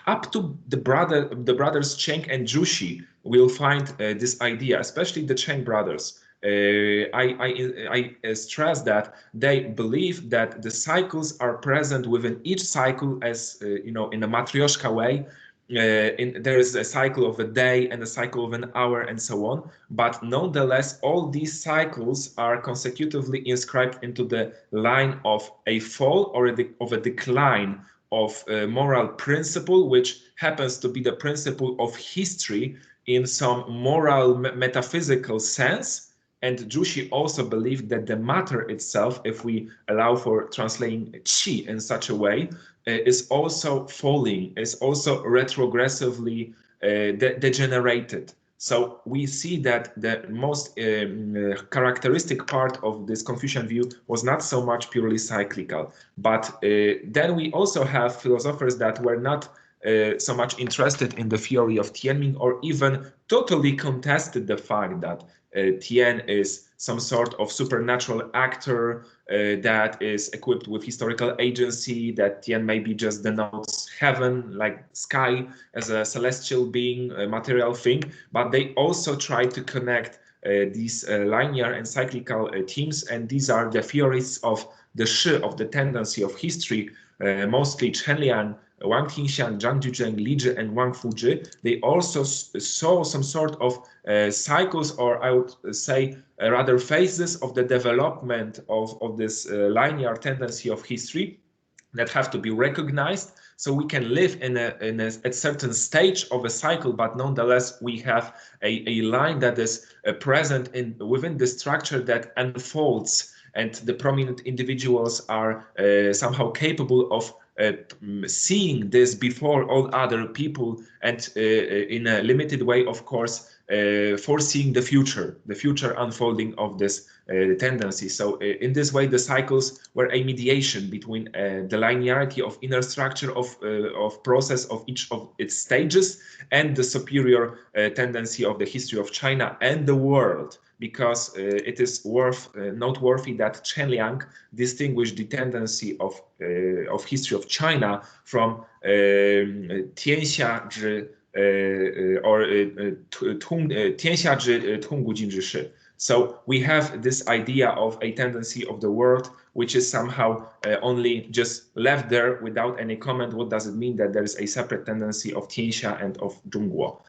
up to the brothers Zhang and Zhu will find this idea, especially the Zhang brothers. I stress that they believe that the cycles are present within each cycle as in a matryoshka way. There is a cycle of a day and a cycle of an hour and so on, but nonetheless all these cycles are consecutively inscribed into the line of a fall or of a decline of a moral principle, which happens to be the principle of history in some moral metaphysical sense. And Zhu also believed that the matter itself, if we allow for translating qi in such a way, is also falling, is also retrogressively degenerated. So we see that the most characteristic part of this Confucian view was not so much purely cyclical. But then we also have philosophers that were not so much interested in the theory of Tianming, or even totally contested the fact that Tian is some sort of supernatural actor that is equipped with historical agency, that Tian maybe just denotes heaven, like sky, as a celestial being, a material thing. But they also try to connect these linear and cyclical themes, and these are the theories of the shi, of the tendency of history, mostly Chen Liang, Wang Tingshan, Zhang Juzheng, Li Zhi, and Wang Fuzhi. They also saw some sort of cycles, or I would say rather phases of the development of this linear tendency of history that have to be recognized. So we can live at certain stage of a cycle, but nonetheless we have a line that is present within the structure that unfolds, and the prominent individuals are somehow capable of seeing this before all other people, and in a limited way, of course, foreseeing the future unfolding of this tendency. So in this way, the cycles were a mediation between the linearity of inner structure of process of each of its stages and the superior tendency of the history of China and the world. Because it is noteworthy that Chen Liang distinguished the tendency of history of China from Tianxia zhi or Tianxia zhi Tonggu Jin zhi shi. So we have this idea of a tendency of the world, which is somehow only just left there without any comment. What does it mean that there is a separate tendency of Tianxia and of Zhongguo?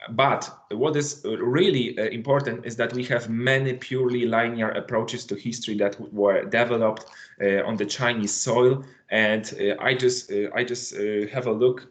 But what is really important is that we have many purely linear approaches to history that were developed on the Chinese soil, and I just have a look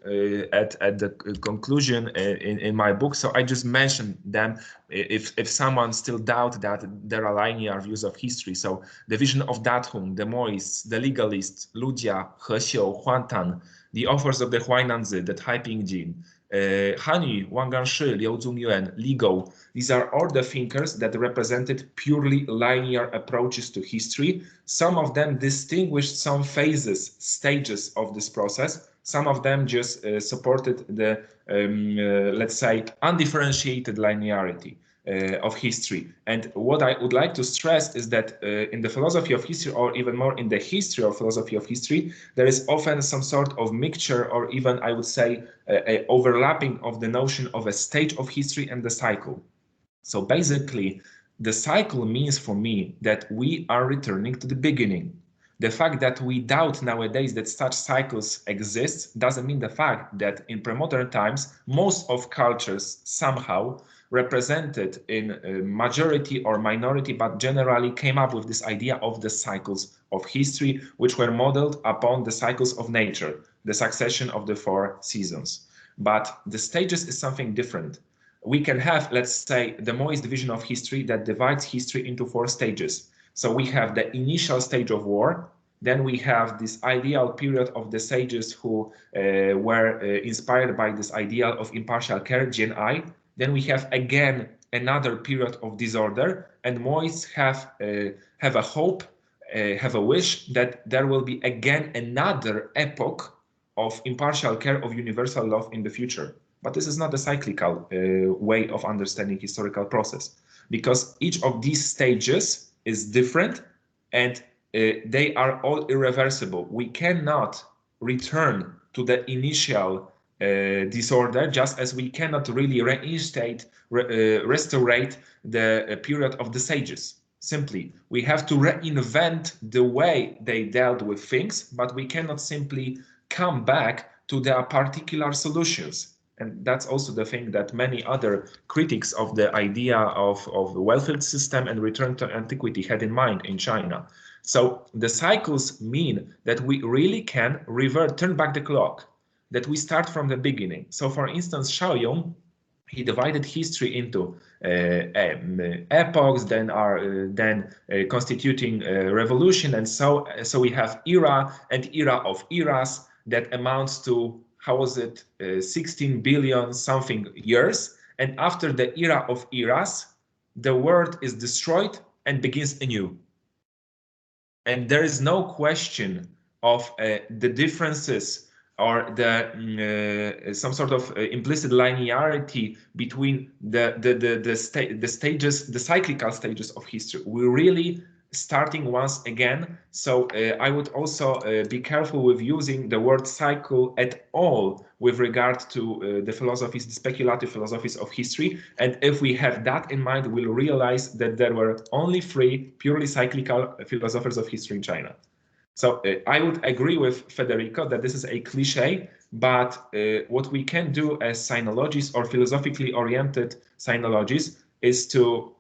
at the conclusion in my book. So I just mentioned them if someone still doubt that there are linear views of history. So the vision of Dathong, the Moists, the legalists, Lu Jia, He Xiu, Huan Tan, the authors of the Huainanzi, the Taiping Jin, Han Yu, Wang Ganshi, Liu Zongyuan, Li Gou. These are all the thinkers that represented purely linear approaches to history. Some of them distinguished some phases, stages of this process. Some of them just supported the, let's say, undifferentiated linearity of history. And what I would like to stress is that in the philosophy of history, or even more in the history of philosophy of history, there is often some sort of mixture, or even I would say a overlapping of the notion of a stage of history and the cycle. So basically, the cycle means for me that we are returning to the beginning. The fact that we doubt nowadays that such cycles exist doesn't mean the fact that in pre-modern times, most of cultures somehow represented in majority or minority, but generally came up with this idea of the cycles of history, which were modeled upon the cycles of nature, the succession of the 4 seasons. But the stages is something different. We can have, let's say, the Moist division of history that divides history into 4 stages. So we have the initial stage of war, then we have this ideal period of the sages who were inspired by this ideal of impartial care, Jian-ai. Then we have again another period of disorder, and Moists have a hope, have a wish that there will be again another epoch of impartial care, of universal love in the future. But this is not a cyclical way of understanding historical process, because each of these stages is different and they are all irreversible. We cannot return to the initial disorder, just as we cannot really restore the period of the sages. Simply, we have to reinvent the way they dealt with things, but we cannot simply come back to their particular solutions. And that's also the thing that many other critics of the idea of the welfare system and return to antiquity had in mind in China. So the cycles mean that we really can turn back the clock, that we start from the beginning. So for instance, Shaoyong, he divided history into epochs, then constituting revolution, and so we have era and era of eras that amounts to, how was it, 16 billion something years. And after the era of eras, the world is destroyed and begins anew. And there is no question of the differences or the some sort of implicit linearity between the stages, the cyclical stages of history. We're really starting once again. So I would also be careful with using the word cycle at all with regard to the philosophies, the speculative philosophies of history. And if we have that in mind, we'll realize that there were only 3 purely cyclical philosophers of history in China. So I would agree with Federico that this is a cliche, but what we can do as sinologists or philosophically oriented sinologists is to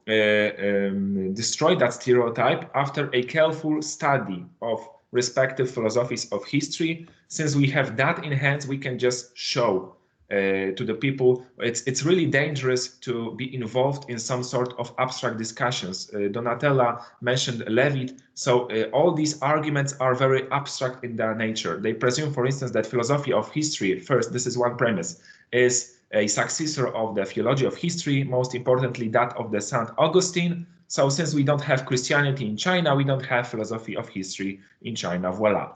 destroy that stereotype after a careful study of respective philosophies of history. Since we have that in hand, we can just show to the people. It's really dangerous to be involved in some sort of abstract discussions. Donatella mentioned Levitt. So all these arguments are very abstract in their nature. They presume, for instance, that philosophy of history, first, this is one premise, is a successor of the theology of history, most importantly that of the St. Augustine. So since we don't have Christianity in China, we don't have philosophy of history in China, voila.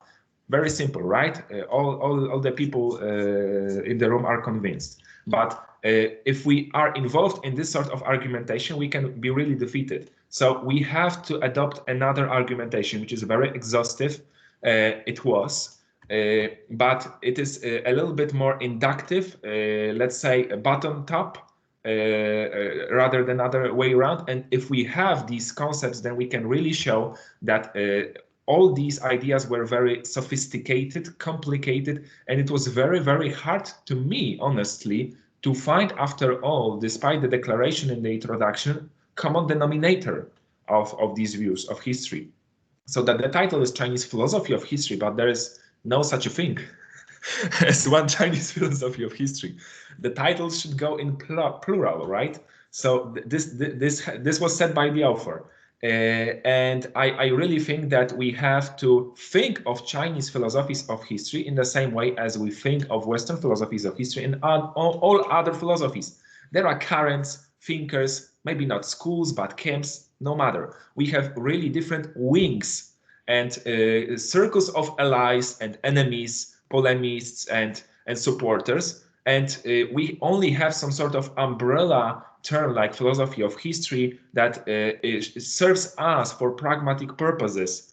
Very simple, right? All the people in the room are convinced. But if we are involved in this sort of argumentation, we can be really defeated. So we have to adopt another argumentation, which is very exhaustive. It was. But it is a little bit more inductive, let's say bottom top, rather than other way around. And if we have these concepts, then we can really show that all these ideas were very sophisticated, complicated, and it was very, very hard to me, honestly, to find, after all, despite the declaration in the introduction, common denominator of these views of history. So that the title is Chinese Philosophy of History, but there is no such a thing as one Chinese philosophy of history. The title should go in plural, right? So this was said by the author. And I really think that we have to think of Chinese philosophies of history in the same way as we think of Western philosophies of history and all other philosophies. There are currents, thinkers, maybe not schools, but camps, no matter. We have really different wings and circles of allies and enemies, polemists and supporters. And we only have some sort of umbrella term like philosophy of history that serves us for pragmatic purposes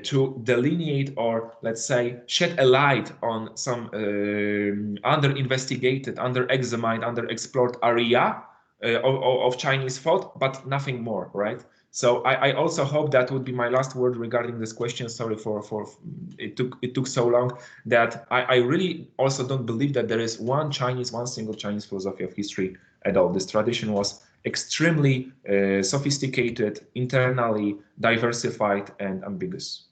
to delineate or, let's say, shed a light on some under-investigated, under-examined, under-explored area of Chinese thought, but nothing more, right? So I also hope that would be my last word regarding this question. Sorry for it took so long, that I really also don't believe that there is one single Chinese philosophy of history at all. This tradition was extremely sophisticated, internally diversified, and ambiguous.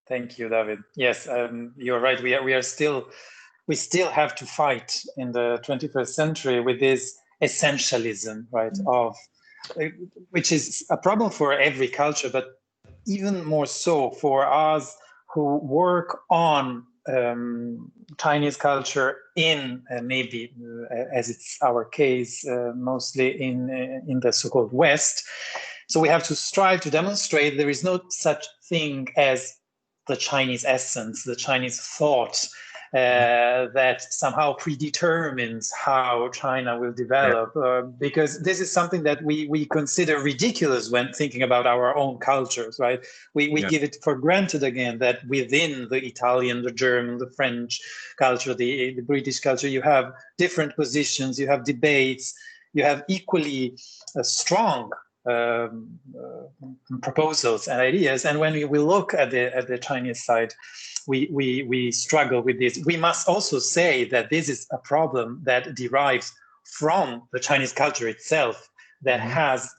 Thank you, David. Yes, you're right. We still have to fight in the 21st century with this essentialism, right, of which is a problem for every culture, but even more so for us who work on Chinese culture in maybe, as it's our case, mostly in the so-called West. So we have to strive to demonstrate there is no such thing as the Chinese essence, the Chinese thought, that somehow predetermines how China will develop, because this is something that we consider ridiculous when thinking about our own cultures, right? We give it for granted again that within the Italian, the German, the French culture, the British culture, you have different positions, you have debates, you have equally strong proposals and ideas. And when we look at the Chinese side, we struggle with this. We must also say that this is a problem that derives from the Chinese culture itself, that has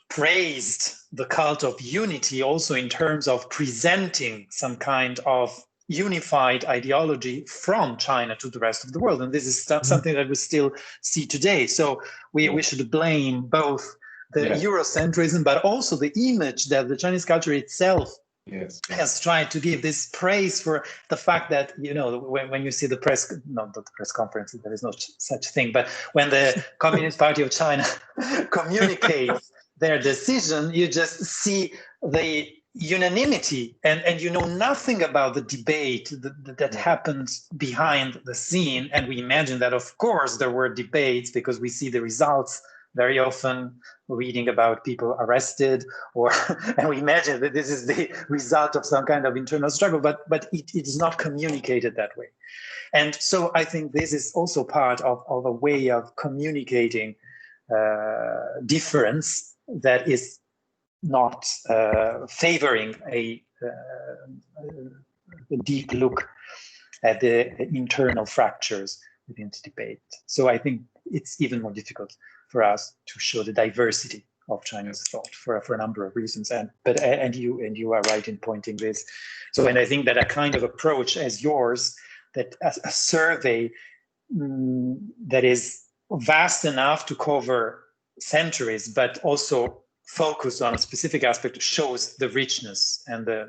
praised the cult of unity also in terms of presenting some kind of unified ideology from China to the rest of the world. And this is something that we still see today. So we should blame both the Eurocentrism, but also the image that the Chinese culture itself has tried to give, this praise for the fact that, you know, when you see the not the press conference, there is no such thing, but when the Communist Party of China communicates their decision, you just see the unanimity, and you know nothing about the debate that happened behind the scene. And we imagine that, of course, there were debates because we see the results very often, reading about people arrested, and we imagine that this is the result of some kind of internal struggle, but it is not communicated that way. And so I think this is also part of a way of communicating difference that is not favoring a deep look at the internal fractures within the debate. So I think it's even more difficult for us to show the diversity of Chinese thought for a number of reasons. And you are right in pointing this. So, and I think that a kind of approach as yours, that a survey that is vast enough to cover centuries, but also focus on a specific aspect, shows the richness and the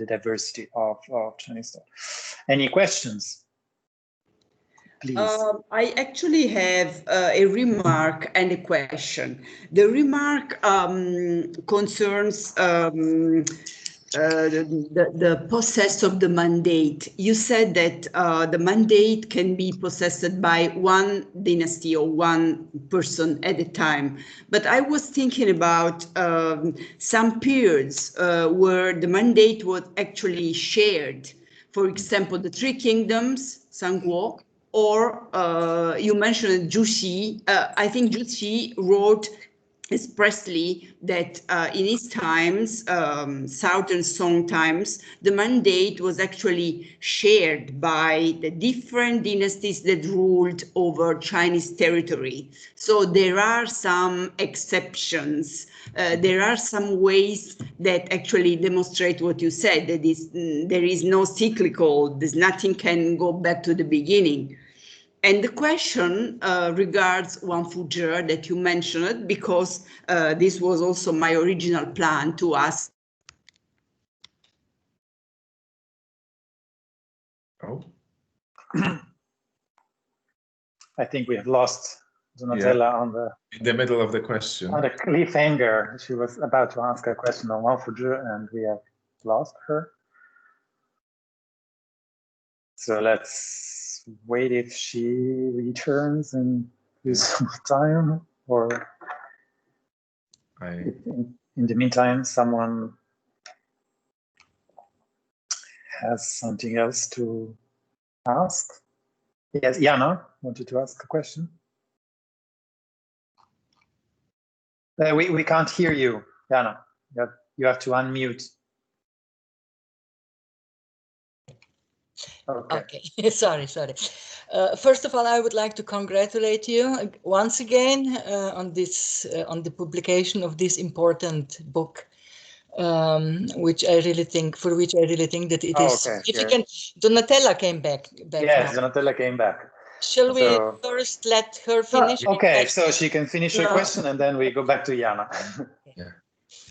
diversity of Chinese thought. Any questions? Please. I actually have a remark and a question. The remark concerns the possess of the mandate. You said that the mandate can be possessed by one dynasty or one person at a time. But I was thinking about some periods where the mandate was actually shared. For example, the Three Kingdoms, Sangguo, or you mentioned Juxi. I think Juxi wrote expressly that in his times, Southern Song times, the mandate was actually shared by the different dynasties that ruled over Chinese territory. So there are some exceptions. There are some ways that actually demonstrate what you said, that there is no cyclical, there's nothing can go back to the beginning. And the question regards Wang Fuzhi that you mentioned, because this was also my original plan to ask. Oh. I think we have lost Donatella in the middle of the question. On the cliffhanger. She was about to ask a question on Wang Fuzhi, and we have lost her. So let's wait if she returns in this time, or in the meantime, someone has something else to ask. Yes, Jana wanted to ask a question. We can't hear you, Jana. You have to unmute. Okay. Sorry. First of all, I would like to congratulate you once again on this on the publication of this important book, which I really think that it is significant. Yeah. Donatella came back. Yes, now. Donatella came back. Shall we first let her finish? Okay, so she can finish her question and then we go back to Jana. Yeah.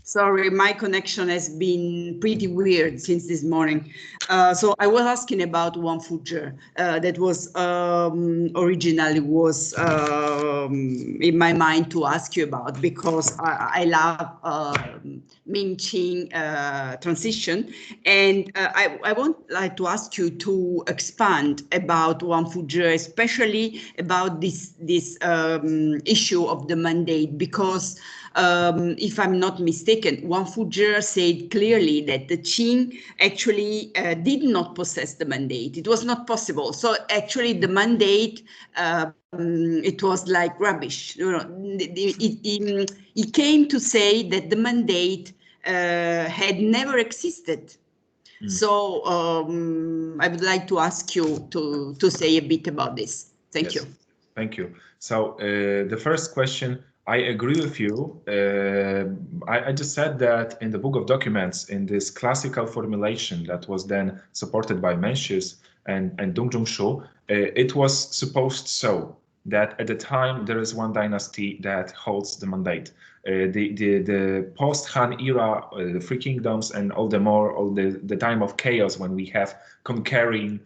Sorry, my connection has been pretty weird since this morning. So I was asking about Wang Fuzhi. That was originally was in my mind to ask you about, because I love Ming-Qing transition, and I would like to ask you to expand about Wang Fuzhi, especially about this issue of the mandate, because if I'm not mistaken, Wang Fuzhi said clearly that the Qing actually did not possess the mandate. It was not possible. So actually the mandate, it was like rubbish. You know, he came to say that the mandate had never existed. So I would like to ask you to say a bit about this. Thank you. Thank you. So the first question, I agree with you. I just said that in the book of documents, in this classical formulation that was then supported by Mencius and Zhongshu, it was supposed so that at the time there is one dynasty that holds the mandate. The post-Han era, the three kingdoms, and all the time of chaos when we have conquering,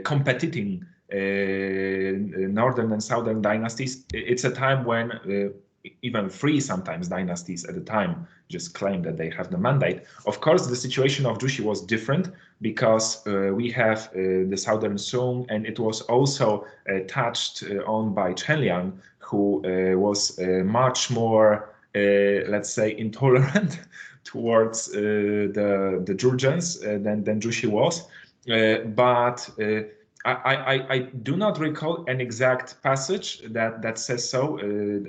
competing northern and southern dynasties, it's a time when even three sometimes dynasties at the time just claim that they have the mandate. Of course, the situation of Jushi was different because we have the southern Song, and it was also touched on by Chenliang, who was much more, let's say, intolerant towards the Georgians than Jushi was. But I do not recall an exact passage that says so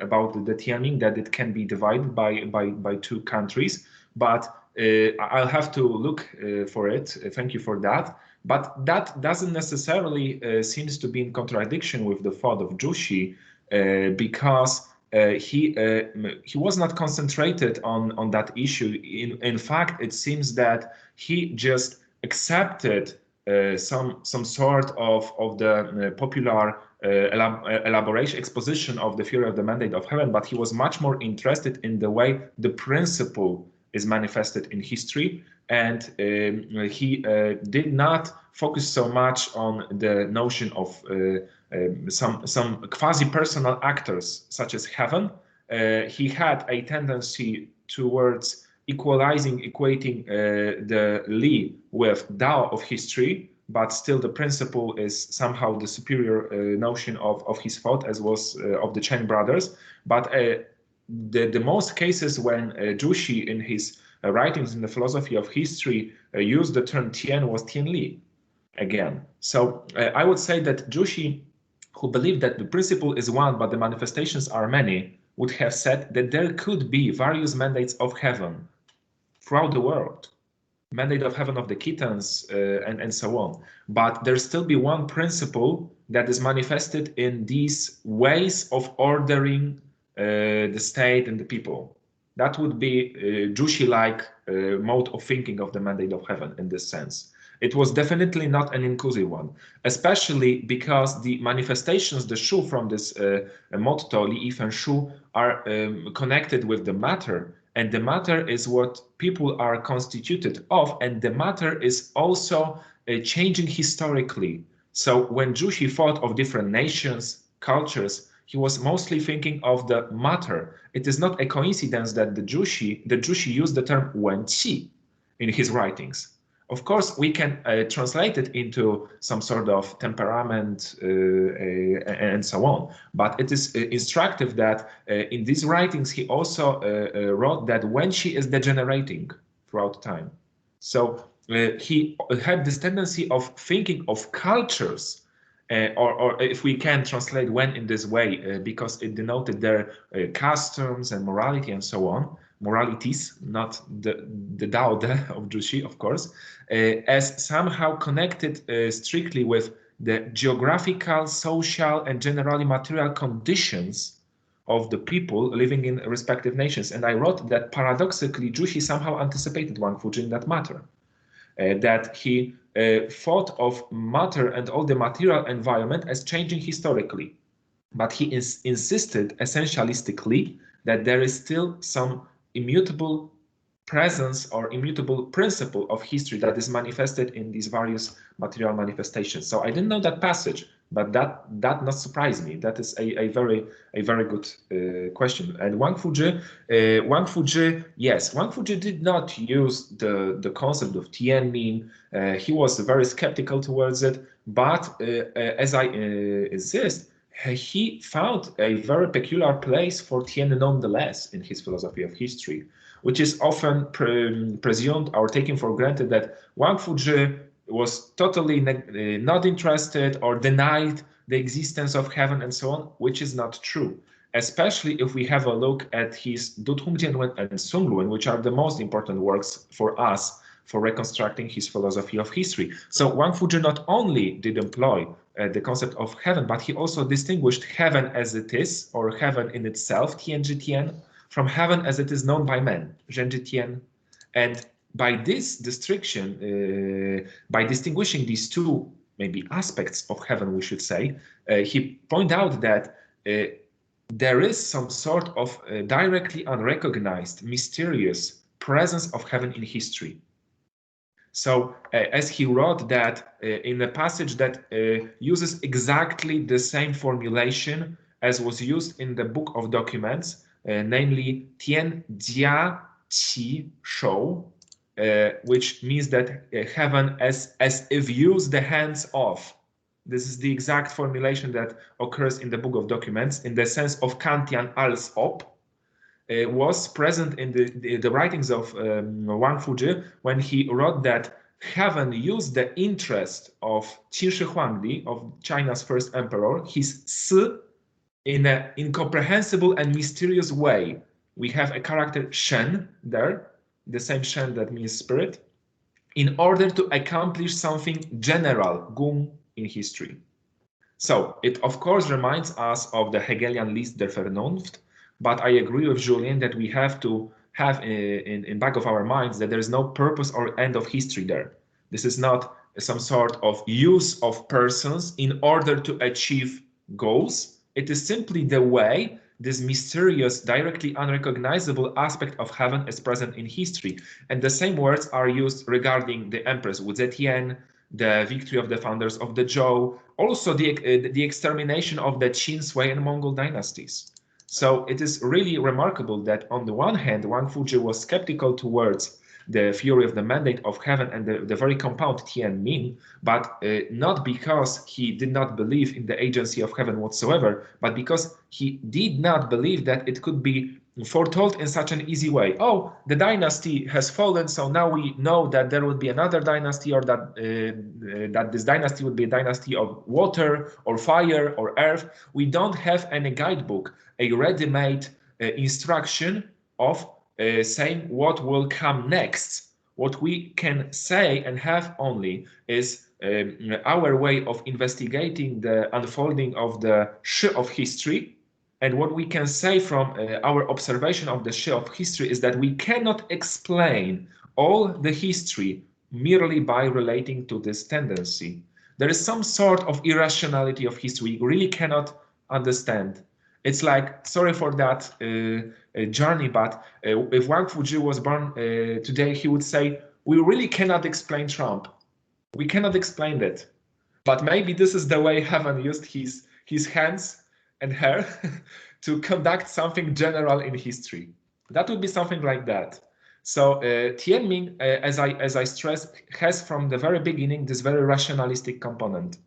about the Tianming, that it can be divided by two countries, but I'll have to look for it. Thank you for that. But that doesn't necessarily seems to be in contradiction with the thought of Jushi, because he was not concentrated on that issue. In fact, it seems that he just accepted some sort of the popular elaboration, exposition of the theory of the mandate of heaven, but he was much more interested in the way the principle is manifested in history, and he did not focus so much on the notion of some quasi-personal actors such as heaven. He had a tendency towards equating the Li with Dao of history, but still the principle is somehow the superior notion of his thought, as was of the Chen brothers. But the most cases when Jushi in his writings in the philosophy of history used the term Tian was Tian Li again. So I would say that Jushi, who believed that the principle is one but the manifestations are many, would have said that there could be various mandates of heaven throughout the world, mandate of heaven of the Khitans and so on. But there still be one principle that is manifested in these ways of ordering the state and the people. That would be Jushi-like mode of thinking of the mandate of heaven in this sense. It was definitely not an inclusive one, especially because the manifestations, the Shu from this motto, Li Yifen Shu, are connected with the matter. And the matter is what people are constituted of, and the matter is also changing historically. So when Jushi thought of different nations, cultures, he was mostly thinking of the matter. It is not a coincidence that the Jushi used the term Wenqi in his writings. Of course, we can translate it into some sort of temperament and so on. But it is instructive that in these writings, he also wrote that Wenqi is degenerating throughout time. So he had this tendency of thinking of cultures or if we can translate Wen in this way, because it denoted their customs and morality and so on, moralities, not the Dao De of Juxi, of course, as somehow connected strictly with the geographical, social, and generally material conditions of the people living in respective nations. And I wrote that paradoxically, Juxi somehow anticipated Wang Fuzhi in that matter, that he thought of matter and all the material environment as changing historically. But he insisted essentialistically that there is still some immutable presence or immutable principle of history that is manifested in these various material manifestations. So I didn't know that passage, but that not surprise me. That is a very good question. And Wang Fuzhi, yes, Wang Fuzhi did not use the concept of Tianmin. He was very skeptical towards it, but as I insist, he found a very peculiar place for Tian nonetheless in his philosophy of history, which is often presumed or taken for granted that Wang Fuzhi was totally not interested or denied the existence of heaven and so on, which is not true, especially if we have a look at his Duthungjianwen and Sungluen, which are the most important works for us for reconstructing his philosophy of history. So Wang Fuzhi not only did employ the concept of heaven, but he also distinguished heaven as it is, or heaven in itself, Tianzhi from heaven as it is known by men, Zhenji. And by this distinction, by distinguishing these two maybe aspects of heaven, we should say, he pointed out that there is some sort of directly unrecognized, mysterious presence of heaven in history. So as he wrote that in a passage that uses exactly the same formulation as was used in the Book of Documents, namely Tian Jia Qi Shou, which means that heaven as if use the hands of. This is the exact formulation that occurs in the Book of Documents in the sense of Kantian als ob, was present in the writings of Wang Fuzhi when he wrote that heaven used the interest of Qin Shi Huangdi, of China's first emperor, his Si, in an incomprehensible and mysterious way. We have a character Shen there, the same Shen that means spirit, in order to accomplish something general, Gung, in history. So it of course reminds us of the Hegelian List der Vernunft, but I agree with Julien that we have to have in back of our minds that there is no purpose or end of history there. This is not some sort of use of persons in order to achieve goals. It is simply the way this mysterious, directly unrecognizable aspect of heaven is present in history. And the same words are used regarding the Empress Wu Zetian, the victory of the founders of the Zhou, also the extermination of the Qin, Sui, and Mongol dynasties. So it is really remarkable that on the one hand, Wang Fuzhi was skeptical towards the theory of the mandate of heaven and the very compound Tianmin, but not because he did not believe in the agency of heaven whatsoever, but because he did not believe that it could be foretold in such an easy way. Oh, the dynasty has fallen, so now we know that there would be another dynasty, or that that this dynasty would be a dynasty of water or fire or earth. We don't have any guidebook, a ready-made instruction of saying what will come next. What we can say and have only is our way of investigating the unfolding of the Shi of history. And what we can say from our observation of the Shi of history is that we cannot explain all the history merely by relating to this tendency. There is some sort of irrationality of history we really cannot understand. It's like, sorry for that journey, but if Wang Fuzhi was born today, he would say, we really cannot explain Trump. We cannot explain it. But maybe this is the way heaven used his hands and hair to conduct something general in history. That would be something like that. So Tianmin, as I stressed, has from the very beginning this very rationalistic component,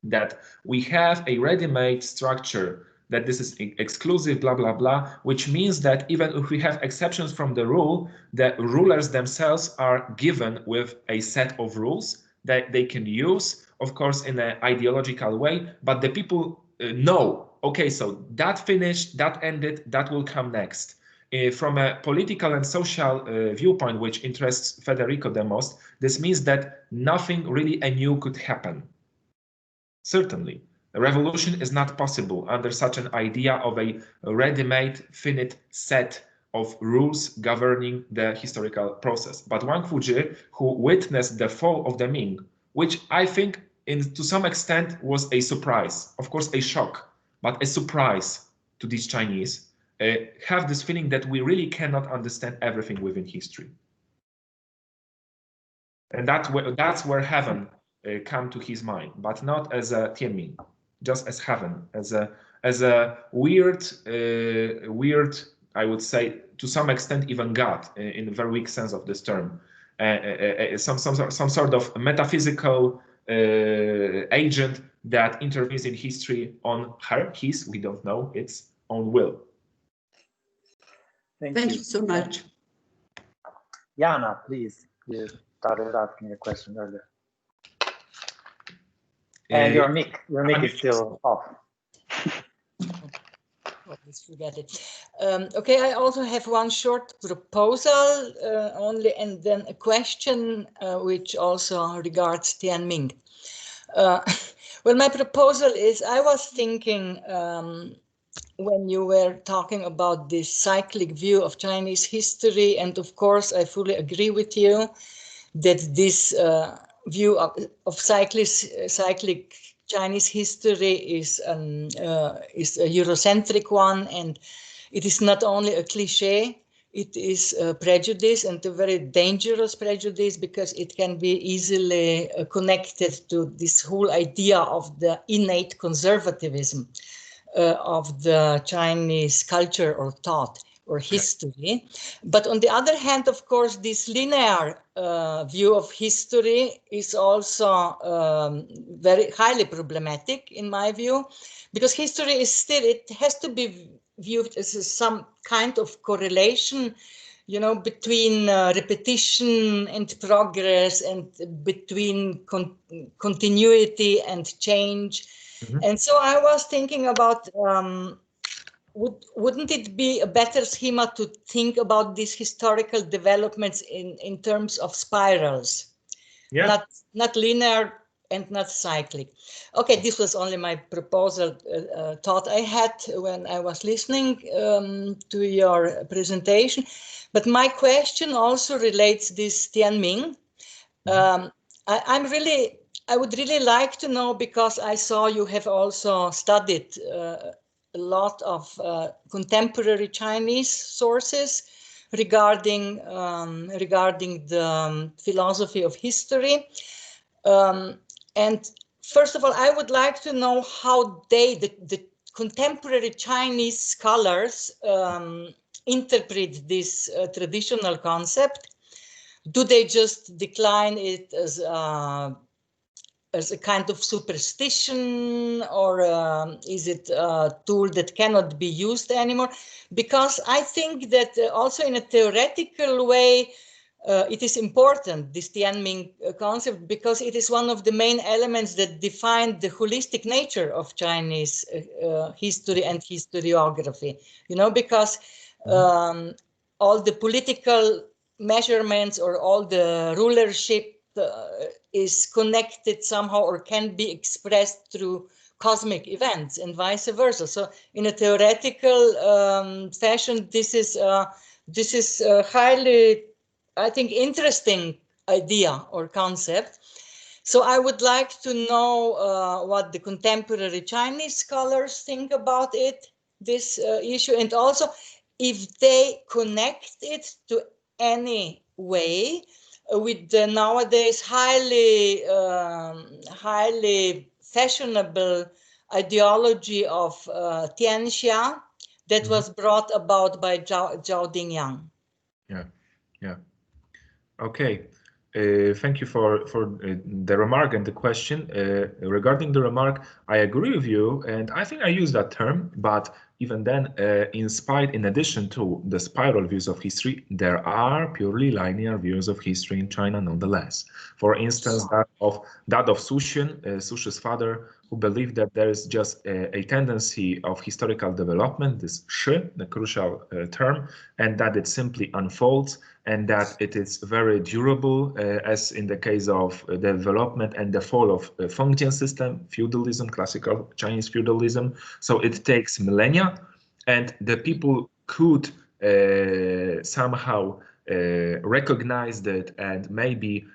that we have a ready-made structure, that this is exclusive, blah, blah, blah, which means that even if we have exceptions from the rule, the rulers themselves are given with a set of rules that they can use, of course, in an ideological way, but the people know, okay, so that finished, that ended, that will come next. From a political and social viewpoint, which interests Federico the most, this means that nothing really anew could happen. Certainly, a revolution is not possible under such an idea of a ready-made, finite set of rules governing the historical process. But Wang Fuzhi, who witnessed the fall of the Ming, which I think to some extent was a surprise, of course a shock, but a surprise to these Chinese, have this feeling that we really cannot understand everything within history. And that's where heaven come to his mind, but not as a Tianming, just as heaven, as a weird, I would say, to some extent, even God, in a very weak sense of this term, some sort of metaphysical agent that intervenes in history on his, we don't know, its own will. Thank you so much. Jana, please. You started asking a question earlier. And your mic is still off. Let's forget it. Okay, I also have one short proposal only, and then a question which also regards Tianming. Well, my proposal is, I was thinking when you were talking about this cyclic view of Chinese history, and of course I fully agree with you that this view of cyclic Chinese history is a Eurocentric one, and it is not only a cliche, it is a prejudice, and a very dangerous prejudice, because it can be easily connected to this whole idea of the innate conservatism of the Chinese culture or thought or history. But on the other hand, of course, this linear view of history is also very highly problematic in my view, because history is still, it has to be viewed as some kind of correlation, you know, between repetition and progress, and between continuity and change. Mm-hmm. And so I was thinking about, wouldn't it be a better schema to think about these historical developments in terms of spirals? Yeah. Not linear and not cyclic. Okay, this was only my proposal, thought I had when I was listening to your presentation. But my question also relates this Tianming. I would really like to know, because I saw you have also studied a lot of contemporary Chinese sources regarding the philosophy of history. And first of all, I would like to know how the contemporary Chinese scholars interpret this traditional concept. Do they just decline it as a kind of superstition, or is it a tool that cannot be used anymore? Because I think that also in a theoretical way, it is important, this Tianming concept, because it is one of the main elements that define the holistic nature of Chinese history and historiography. You know, because all the political measurements or all the rulership is connected somehow, or can be expressed through cosmic events and vice versa. So in a theoretical fashion, this is highly, I think, interesting idea or concept. So I would like to know what the contemporary Chinese scholars think about it, this issue, and also if they connect it to any way with the nowadays highly fashionable ideology of Tianxia that was brought about by Zhao Dingyang. Yeah. Okay. Thank you for the remark and the question. Regarding the remark, I agree with you, and I think I use that term, but even then, in addition to the spiral views of history, there are purely linear views of history in China nonetheless. For instance, that of Xuecheng, Xuxi's father, who believed that there is just a tendency of historical development, this shi, the crucial term, and that it simply unfolds, and that it is very durable, as in the case of the development and the fall of the Fengjian system, feudalism, classical Chinese feudalism. So it takes millennia, and the people could somehow recognize that and maybe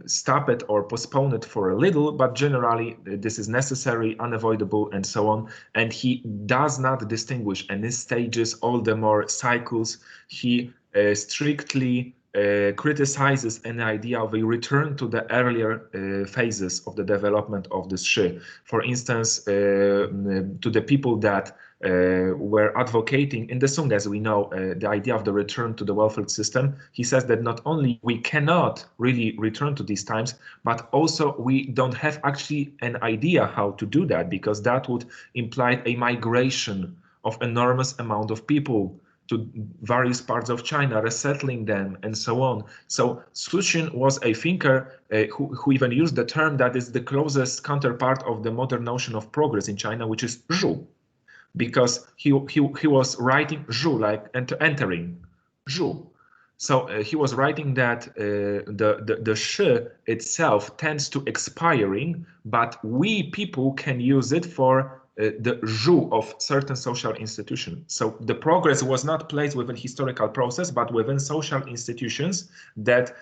stop it or postpone it for a little, but generally this is necessary, unavoidable, and so on. And he does not distinguish any stages, all the more cycles. He strictly criticizes any idea of a return to the earlier phases of the development of this shi. For instance, to the people that were advocating in the Song, as we know, the idea of the return to the welfare system, he says that not only we cannot really return to these times, but also we don't have actually an idea how to do that, because that would imply a migration of enormous amount of people to various parts of China, resettling them, and so on. So Xuecheng was a thinker who even used the term that is the closest counterpart of the modern notion of progress in China, which is zhu, because he was writing zhu, like entering, zhu. So he was writing that the shi itself tends to expiring, but we people can use it for the zhu of certain social institution. So the progress was not placed within historical process, but within social institutions that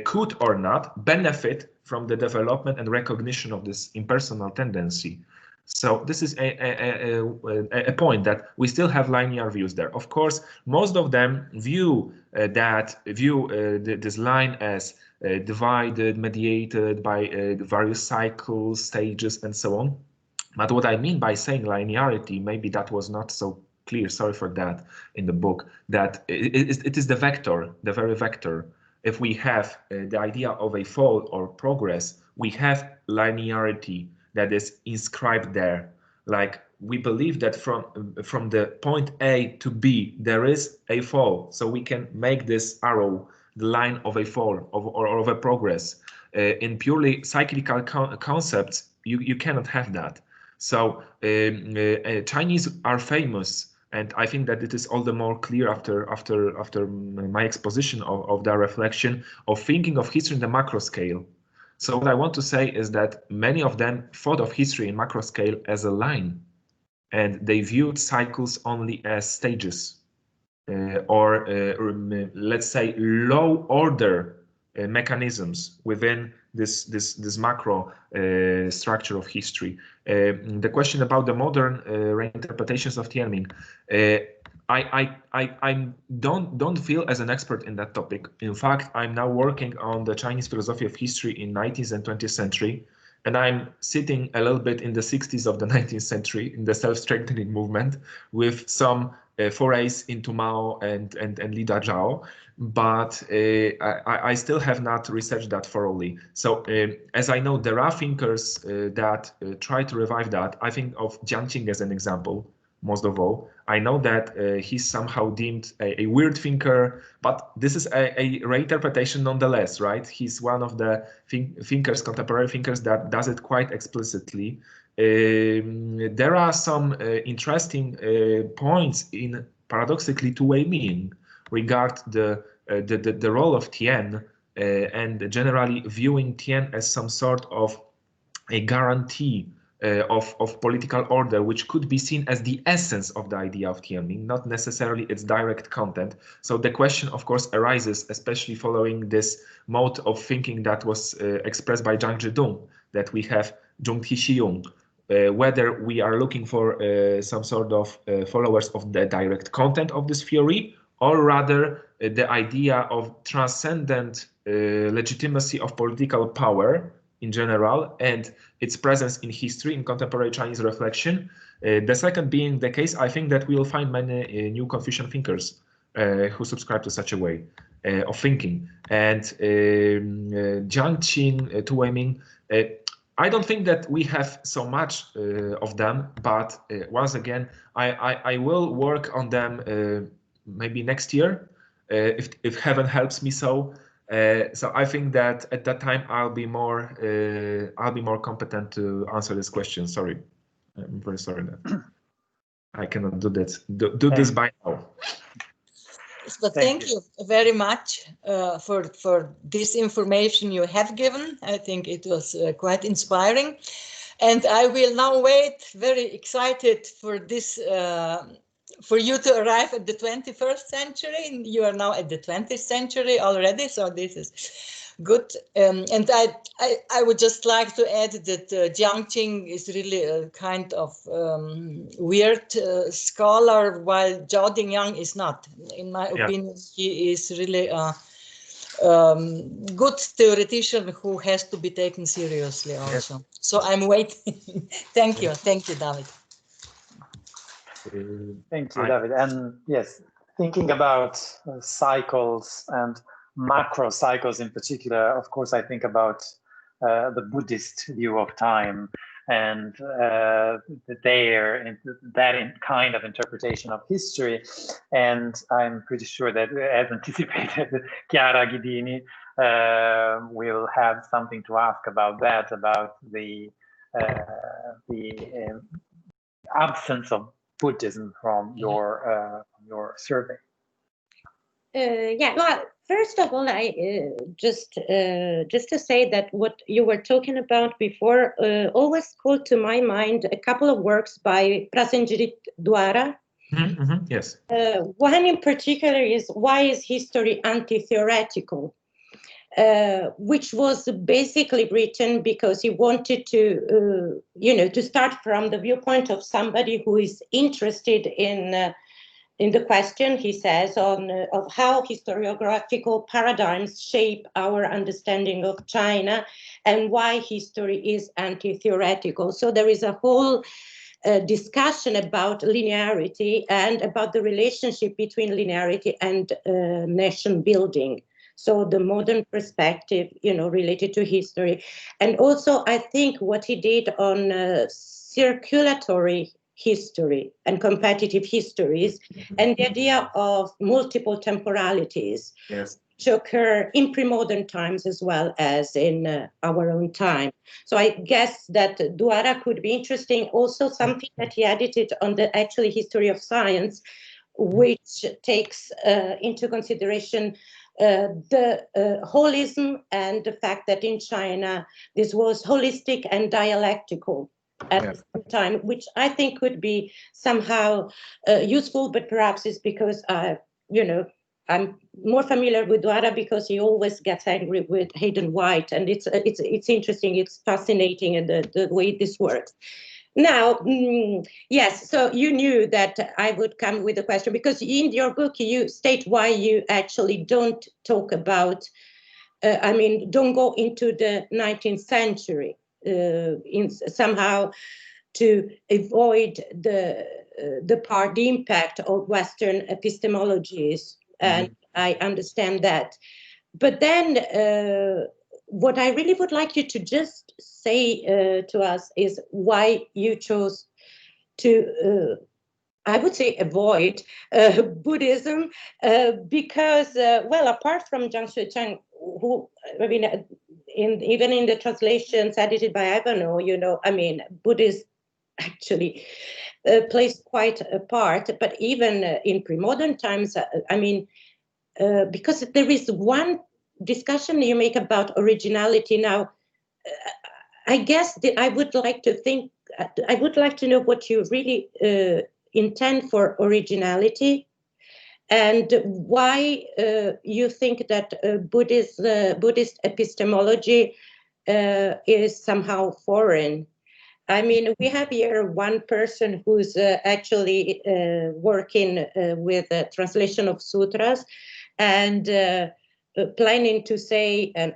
could or not benefit from the development and recognition of this impersonal tendency. So this is a point that we still have linear views there. Of course, most of them view this line as divided, mediated by various cycles, stages, and so on. But what I mean by saying linearity, maybe that was not so clear, sorry for that in the book, that it is the vector, the very vector. If we have the idea of a fall or progress, we have linearity that is inscribed there. Like we believe that from the point A to B, there is a fall. So we can make this arrow the line of a fall or of a progress. In purely cyclical concepts, you cannot have that. So Chinese are famous, and I think that it is all the more clear after my exposition of their reflection of thinking of history in the macro scale. So what I want to say is that many of them thought of history in macro scale as a line, and they viewed cycles only as stages, or let's say low order mechanisms within this macro structure of history. The question about the modern reinterpretations of Tianming, I don't feel as an expert in that topic. In fact, I'm now working on the Chinese philosophy of history in 19th and 20th century, and I'm sitting a little bit in the 60s of the 19th century in the self-strengthening movement with some forays into Mao and Li Dazhao, but I still have not researched that thoroughly. So as I know, there are thinkers that try to revive that. I think of Jiang Qing as an example, most of all. I know that he's somehow deemed a weird thinker, but this is a reinterpretation nonetheless, right? He's one of the thinkers, contemporary thinkers, that does it quite explicitly. There are some interesting points in paradoxically two-way meaning regard the role of Tian and generally viewing Tian as some sort of a guarantee of political order, which could be seen as the essence of the idea of Tianming, not necessarily its direct content. So the question, of course, arises, especially following this mode of thinking that was expressed by Zhang Zhidong, that we have Zhongti Xiyong, whether we are looking for some sort of followers of the direct content of this theory, or rather the idea of transcendent legitimacy of political power in general and its presence in history, in contemporary Chinese reflection. The second being the case, I think that we will find many new Confucian thinkers who subscribe to such a way. of thinking. And Zhang, Qin, Tu Weiming, I don't think that we have so much of them, but once again, I will work on them maybe next year, if heaven helps me so. So I think that at that time I'll be more competent to answer this question. Sorry, I'm very sorry that I cannot do this by now. So thank you very much for this information you have given. I think it was quite inspiring, and I will now wait, very excited for this. For you to arrive at the 21st century. You are now at the 20th century already, so this is good. And I would just like to add that Jiang Qing is really a kind of weird scholar, while Zhao Dingyang is not. In my opinion, he is really a good theoretician who has to be taken seriously also. Yes. So I'm waiting. Thank you, David. Thank you, David. And yes, thinking about cycles and macro cycles in particular, of course, I think about the Buddhist view of time and that kind of interpretation of history. And I'm pretty sure that, as anticipated, Chiara Ghidini will have something to ask about that, about the absence of Buddhism from your survey. Yeah, well, first of all, I just to say that what you were talking about before always called to my mind a couple of works by Prasenjit Dwara. Yes. One in particular is Why is History Anti-Theoretical? Which was basically written because he wanted to, to start from the viewpoint of somebody who is interested in the question, he says, of how historiographical paradigms shape our understanding of China and why history is anti-theoretical. So there is a whole discussion about linearity and about the relationship between linearity and nation building. So the modern perspective, related to history. And also, I think what he did on circulatory history and competitive histories and the idea of multiple temporalities, yes, which occur in pre-modern times as well as in our own time. So I guess that Dwara could be interesting. Also something that he edited on the actually history of science, which takes into consideration the holism and the fact that in China this was holistic and dialectical at the same time, which I think could be somehow useful, but perhaps it's because I'm more familiar with Dwara because he always gets angry with Hayden White, and it's interesting, it's fascinating, and the way this works. Now, yes, so you knew that I would come with a question because in your book you state why you actually don't talk about, don't go into the 19th century somehow to avoid the impact of Western epistemologies, and I understand that. But then what I really would like you to just say to us is why you chose to, I would say, avoid Buddhism, because, well, apart from Zhang Xuecheng, who, even in the translations edited by Ivanhoe, Buddhism actually plays quite a part, but even in pre-modern times, because there is one discussion you make about originality. Now, I guess that I would like to know what you really intend for originality, and why you think that Buddhist epistemology is somehow foreign. We have here one person who's actually working with a translation of sutras and planning to say, and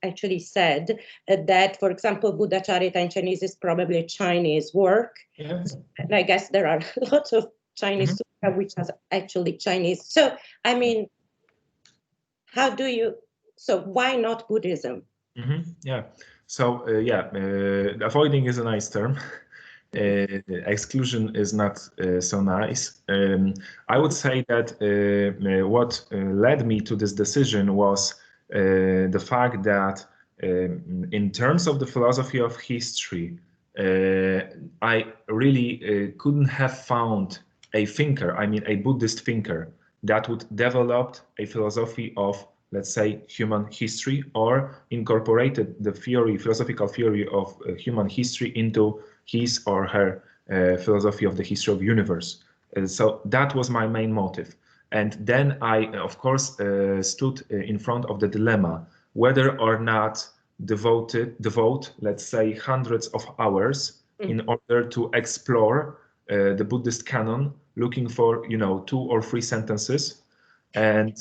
actually said, that, for example, Buddhacharita in Chinese is probably a Chinese work. Yes. And I guess there are lots of Chinese sutra which are actually Chinese. So, how do you, so why not Buddhism? Yeah. So avoiding is a nice term. Exclusion is not so nice. I would say that what led me to this decision was the fact that in terms of the philosophy of history, I really couldn't have found a thinker, I mean a Buddhist thinker, that would develop a philosophy of, let's say, human history, or incorporated the philosophical theory of human history into his or her philosophy of the history of the universe. So that was my main motive. And then I, of course, stood in front of the dilemma whether or not devote, let's say, hundreds of hours in order to explore the Buddhist canon, looking for, 2 or 3 sentences. And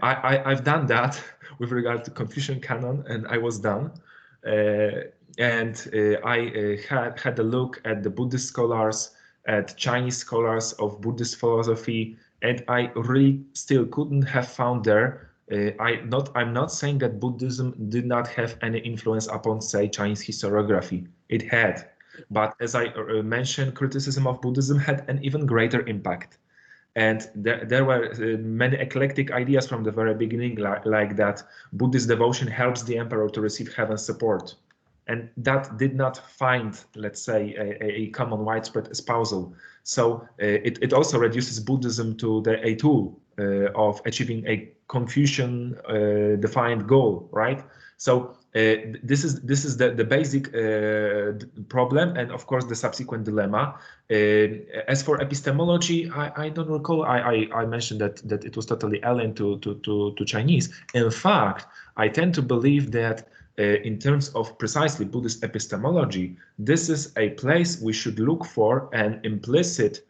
I've done that with regard to Confucian canon, and I was done. I had a look at the Buddhist scholars, at Chinese scholars of Buddhist philosophy, and I really still couldn't have found there. I'm not saying that Buddhism did not have any influence upon, say, Chinese historiography. It had, but as I mentioned, criticism of Buddhism had an even greater impact. And there were many eclectic ideas from the very beginning, like that Buddhist devotion helps the emperor to receive heaven's support. And that did not find, let's say, a common widespread espousal. So it also reduces Buddhism to a tool of achieving a Confucian defined goal, right? So this is the basic problem, and of course the subsequent dilemma. As for epistemology, I don't recall I mentioned that it was totally alien to Chinese. In fact, I tend to believe that in terms of precisely Buddhist epistemology, this is a place we should look for an implicit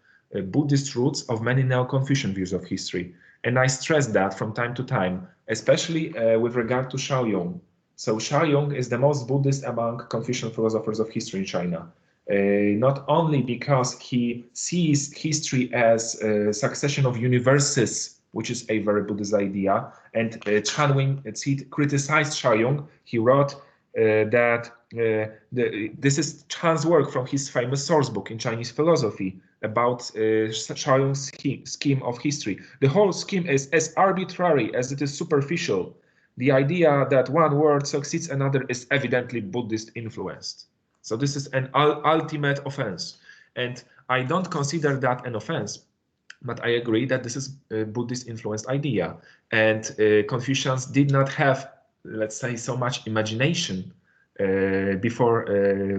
Buddhist roots of many Neo-Confucian views of history. And I stress that from time to time, especially with regard to Shaoyong. So Shaoyong is the most Buddhist among Confucian philosophers of history in China. Not only because he sees history as a succession of universes, which is a very Buddhist idea, and Chan Wing-Cit criticized Shaoyong. He wrote that this is Chan's work from his famous source book in Chinese philosophy about Shaoyong's scheme of history. The whole scheme is as arbitrary as it is superficial. The idea that one word succeeds another is evidently Buddhist influenced. So this is an ultimate offense. And I don't consider that an offense, but I agree that this is a Buddhist influenced idea. And Confucians did not have, let's say, so much imagination before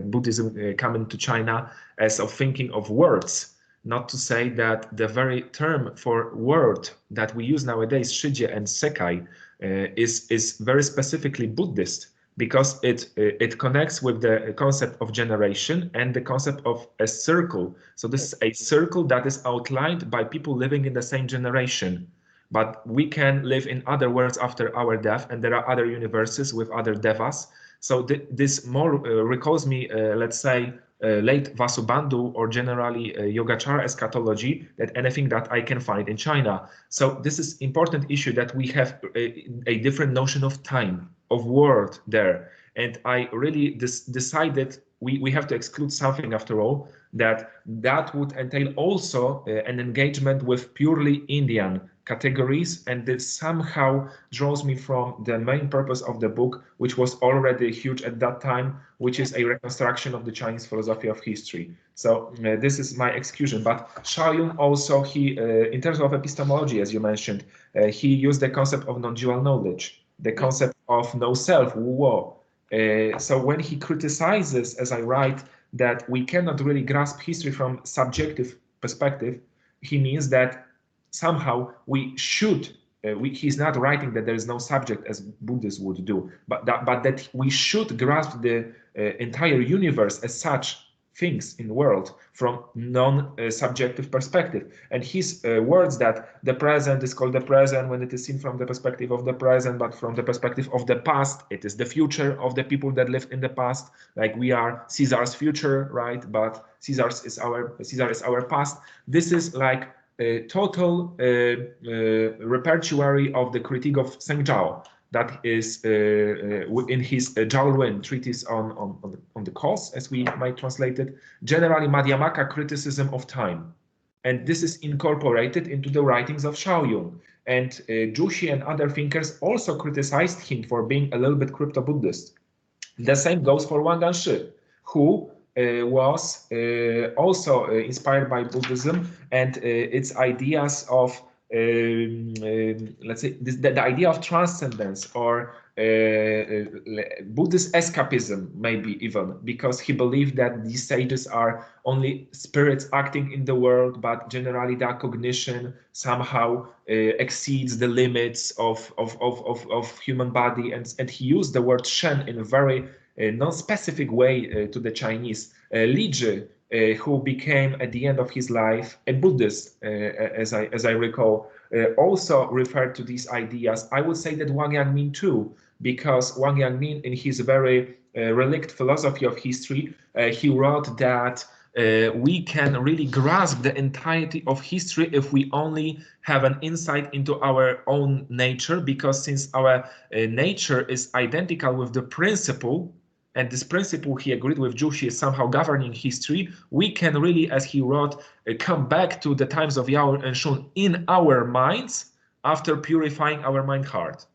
Buddhism coming to China as of thinking of words. Not to say that the very term for word that we use nowadays, shijie and sekai, is very specifically Buddhist, because it connects with the concept of generation and the concept of a circle. So this is a circle that is outlined by people living in the same generation. But we can live in other worlds after our death, and there are other universes with other devas. So this more recalls me, let's say, late Vasubandhu, or generally Yogacara eschatology, than anything that I can find in China. So this is important issue, that we have a different notion of time, of world there. And I really decided we have to exclude something, after all, that would entail also an engagement with purely Indian categories, and this somehow draws me from the main purpose of the book, which was already huge at that time, which is a reconstruction of the Chinese philosophy of history. So this is my exclusion. But Shaoyong also, he, in terms of epistemology, as you mentioned, he used the concept of non-dual knowledge, the concept of no self, wu wo. So when he criticizes, as I write, that we cannot really grasp history from subjective perspective, he means that somehow we should, he's not writing that there is no subject as Buddhists would do, but that we should grasp the entire universe as such things in the world from non-subjective perspective. And his words that the present is called the present when it is seen from the perspective of the present, but from the perspective of the past, it is the future of the people that lived in the past. Like we are Caesar's future, right? But Caesar is our past. This is like total repertoire of the critique of Zheng Zhao, that is in his Zhao Ruan treatise on the cause, as we might translate it, generally Madhyamaka criticism of time. And this is incorporated into the writings of Shaoyong. And Jushi and other thinkers also criticized him for being a little bit crypto-Buddhist. The same goes for Wang Ganshi, who was also inspired by Buddhism and its ideas of, let's say, the idea of transcendence or Buddhist escapism, maybe even, because he believed that these sages are only spirits acting in the world, but generally their cognition somehow exceeds the limits of human body, and he used the word Shen in a very non-specific way to the Chinese. Li Zhi, who became at the end of his life a Buddhist, as I recall, also referred to these ideas. I would say that Wang Yangmin too, because Wang Yangmin, in his very relict philosophy of history, he wrote that we can really grasp the entirety of history if we only have an insight into our own nature, because since our nature is identical with the principle, and this principle, he agreed with Jushi, is somehow governing history, we can really, as he wrote, come back to the times of Yao and Shun in our minds after purifying our mind heart.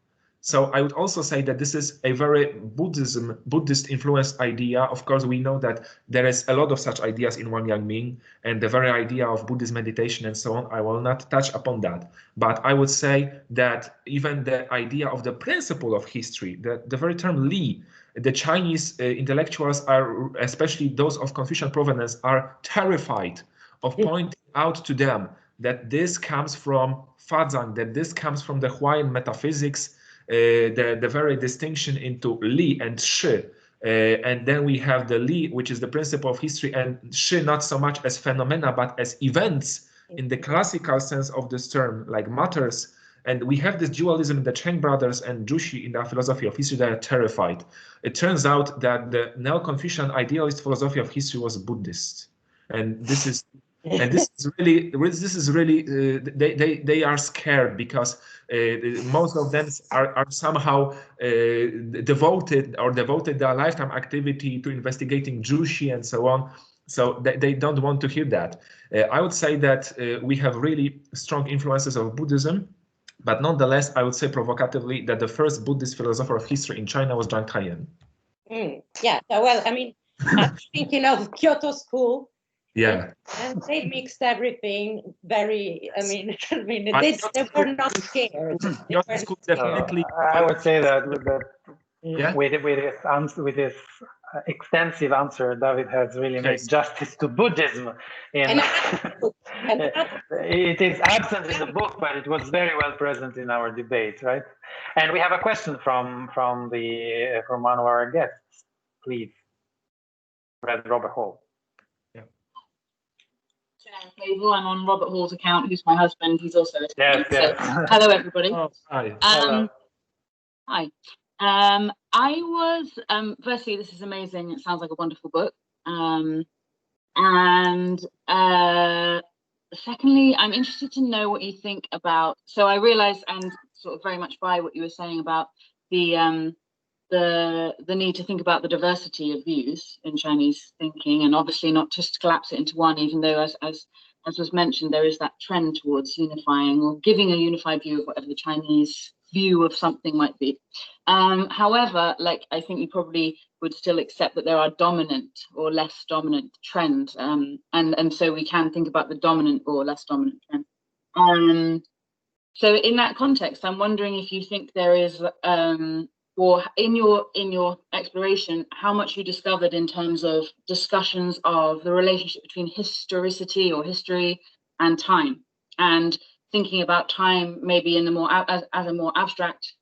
So I would also say that this is a very Buddhist influenced idea. Of course, we know that there is a lot of such ideas in Wang Yangmin, and the very idea of Buddhist meditation and so on. I will not touch upon that. But I would say that even the idea of the principle of history, the very term Li, the Chinese intellectuals are, especially those of Confucian provenance, are terrified of pointing out to them that this comes from Fuzhi, that this comes from the Huayan metaphysics, the very distinction into Li and Shi. And then we have the Li, which is the principle of history, and Shi not so much as phenomena, but as events in the classical sense of this term, like matters. And we have this dualism in the Cheng brothers and Jushi in their philosophy of history that are terrified. It turns out that the Neo-Confucian idealist philosophy of history was Buddhist, and this is really they are scared because most of them are somehow devoted their lifetime activity to investigating Jushi and so on. So they don't want to hear that. I would say that we have really strong influences of Buddhism. But nonetheless, I would say provocatively that the first Buddhist philosopher of history in China was Zhang Taiyan. Yeah, well, I mean, I'm thinking of Kyoto School. Yeah. And they mixed everything very, I mean, they were not scared. Kyoto School definitely. I would say that with this extensive answer, David has really made justice to Buddhism. It is absent in the book, but it was very well present in our debate, right? And we have a question from one of our guests. Please, Robert Hall. Yeah. I'm on Robert Hall's account, who's my husband. He's also a student. Yes. So, hello, everybody. Oh, hi. Hi. I was, firstly, this is amazing. It sounds like a wonderful book. Secondly, I'm interested to know what you think about, so I realize and sort of very much by what you were saying about the need to think about the diversity of views in Chinese thinking, and obviously not just collapse it into one, even though as was mentioned, there is that trend towards unifying or giving a unified view of whatever the Chinese view of something might be. However, like I think you probably would still accept that there are dominant or less dominant trends, and so we can think about the dominant or less dominant trend. So in that context, I'm wondering if you think there is, or in your exploration, how much you discovered in terms of discussions of the relationship between historicity or history and time, and thinking about time maybe in the more as a more abstract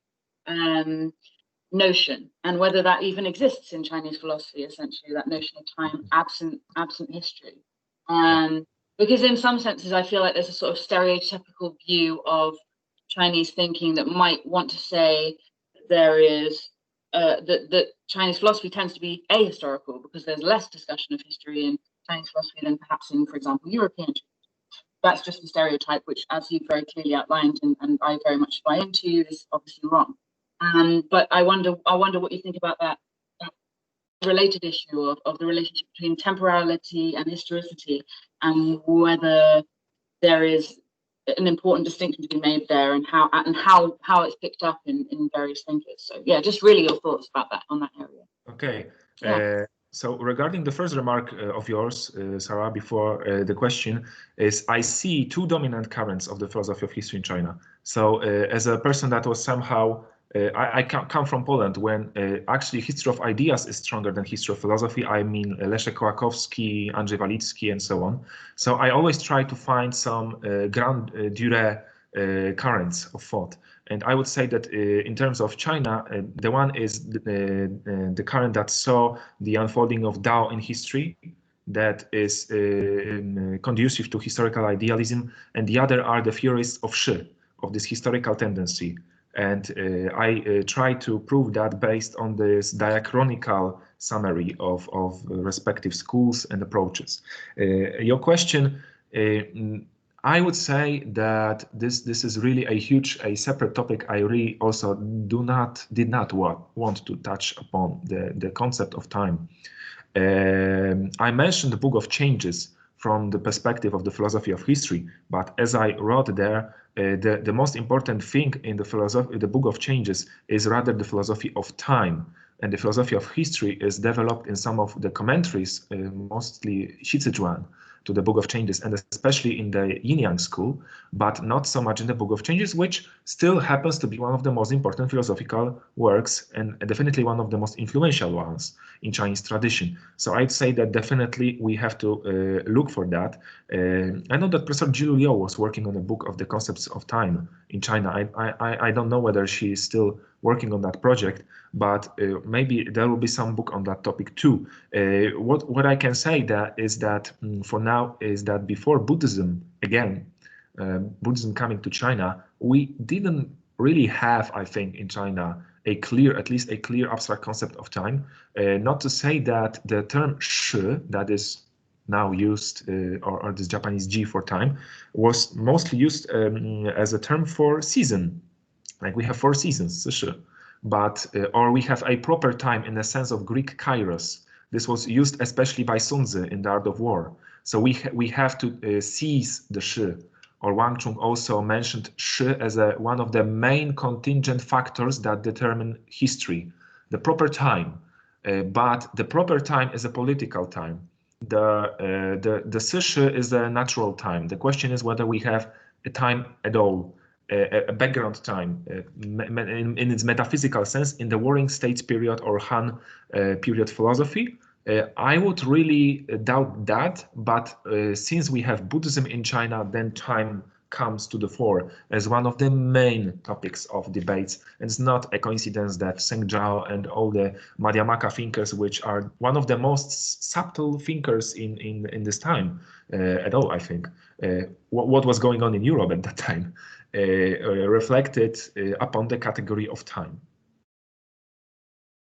notion, and whether that even exists in Chinese philosophy, essentially that notion of time absent history. Because in some senses I feel like there's a sort of stereotypical view of Chinese thinking that might want to say there is that Chinese philosophy tends to be ahistorical because there's less discussion of history in Chinese philosophy than perhaps in, for example, European. that's just a stereotype, which, as you very clearly outlined, and I very much buy into, is obviously wrong. But I wonder what you think about that related issue of the relationship between temporality and historicity, and whether there is an important distinction to be made there, and how it's picked up in various thinkers. So yeah, just really your thoughts about that on that area. Okay. Yeah. So regarding the first remark of yours, Sarah, before the question, is I see two dominant currents of the philosophy of history in China. So as a person that was somehow, I come from Poland, when actually history of ideas is stronger than history of philosophy. I mean Leszek Kołakowski, Andrzej Walicki, and so on. So I always try to find some grand durée currents of thought. And I would say that in terms of China, the one is the current that saw the unfolding of Tao in history, that is conducive to historical idealism, and the other are the theorists of Shi, of this historical tendency. And I try to prove that based on this diachronical summary of respective schools and approaches. Your question, I would say that this is really a separate topic. I really also did not want to touch upon the concept of time. I mentioned the Book of Changes from the perspective of the philosophy of history, but as I wrote there, the most important thing in the Book of Changes is rather the philosophy of time, and the philosophy of history is developed in some of the commentaries, mostly Xuecheng, to the Book of Changes, and especially in the Yin-Yang school, but not so much in the Book of Changes, which still happens to be one of the most important philosophical works and definitely one of the most influential ones in Chinese tradition. So I'd say that definitely we have to look for that. I know that Professor Jilu Liu was working on a book of the concepts of time in China. I don't know whether she is still working on that project, but maybe there will be some book on that topic too. What I can say is that for now is that before Buddhism, again, Buddhism coming to China, we didn't really have, I think, in China at least a clear abstract concept of time. Not to say that the term shi, that is now used, or this Japanese ji for time, was mostly used as a term for season. Like we have 4 seasons, but or we have a proper time in the sense of Greek kairos. This was used especially by Sun Tzu in the Art of War. So we have to seize the shi. Or Wang Chung also mentioned shi as one of the main contingent factors that determine history, the proper time. But the proper time is a political time. The shi is a natural time. The question is whether we have a time at all. A background time in its metaphysical sense in the Warring States period or Han period philosophy. I would really doubt that, but since we have Buddhism in China, then time comes to the fore as one of the main topics of debates. And it's not a coincidence that Zheng Zhao and all the Madhyamaka thinkers, which are one of the most subtle thinkers in this time at all, I think, what was going on in Europe at that time, reflected upon the category of time.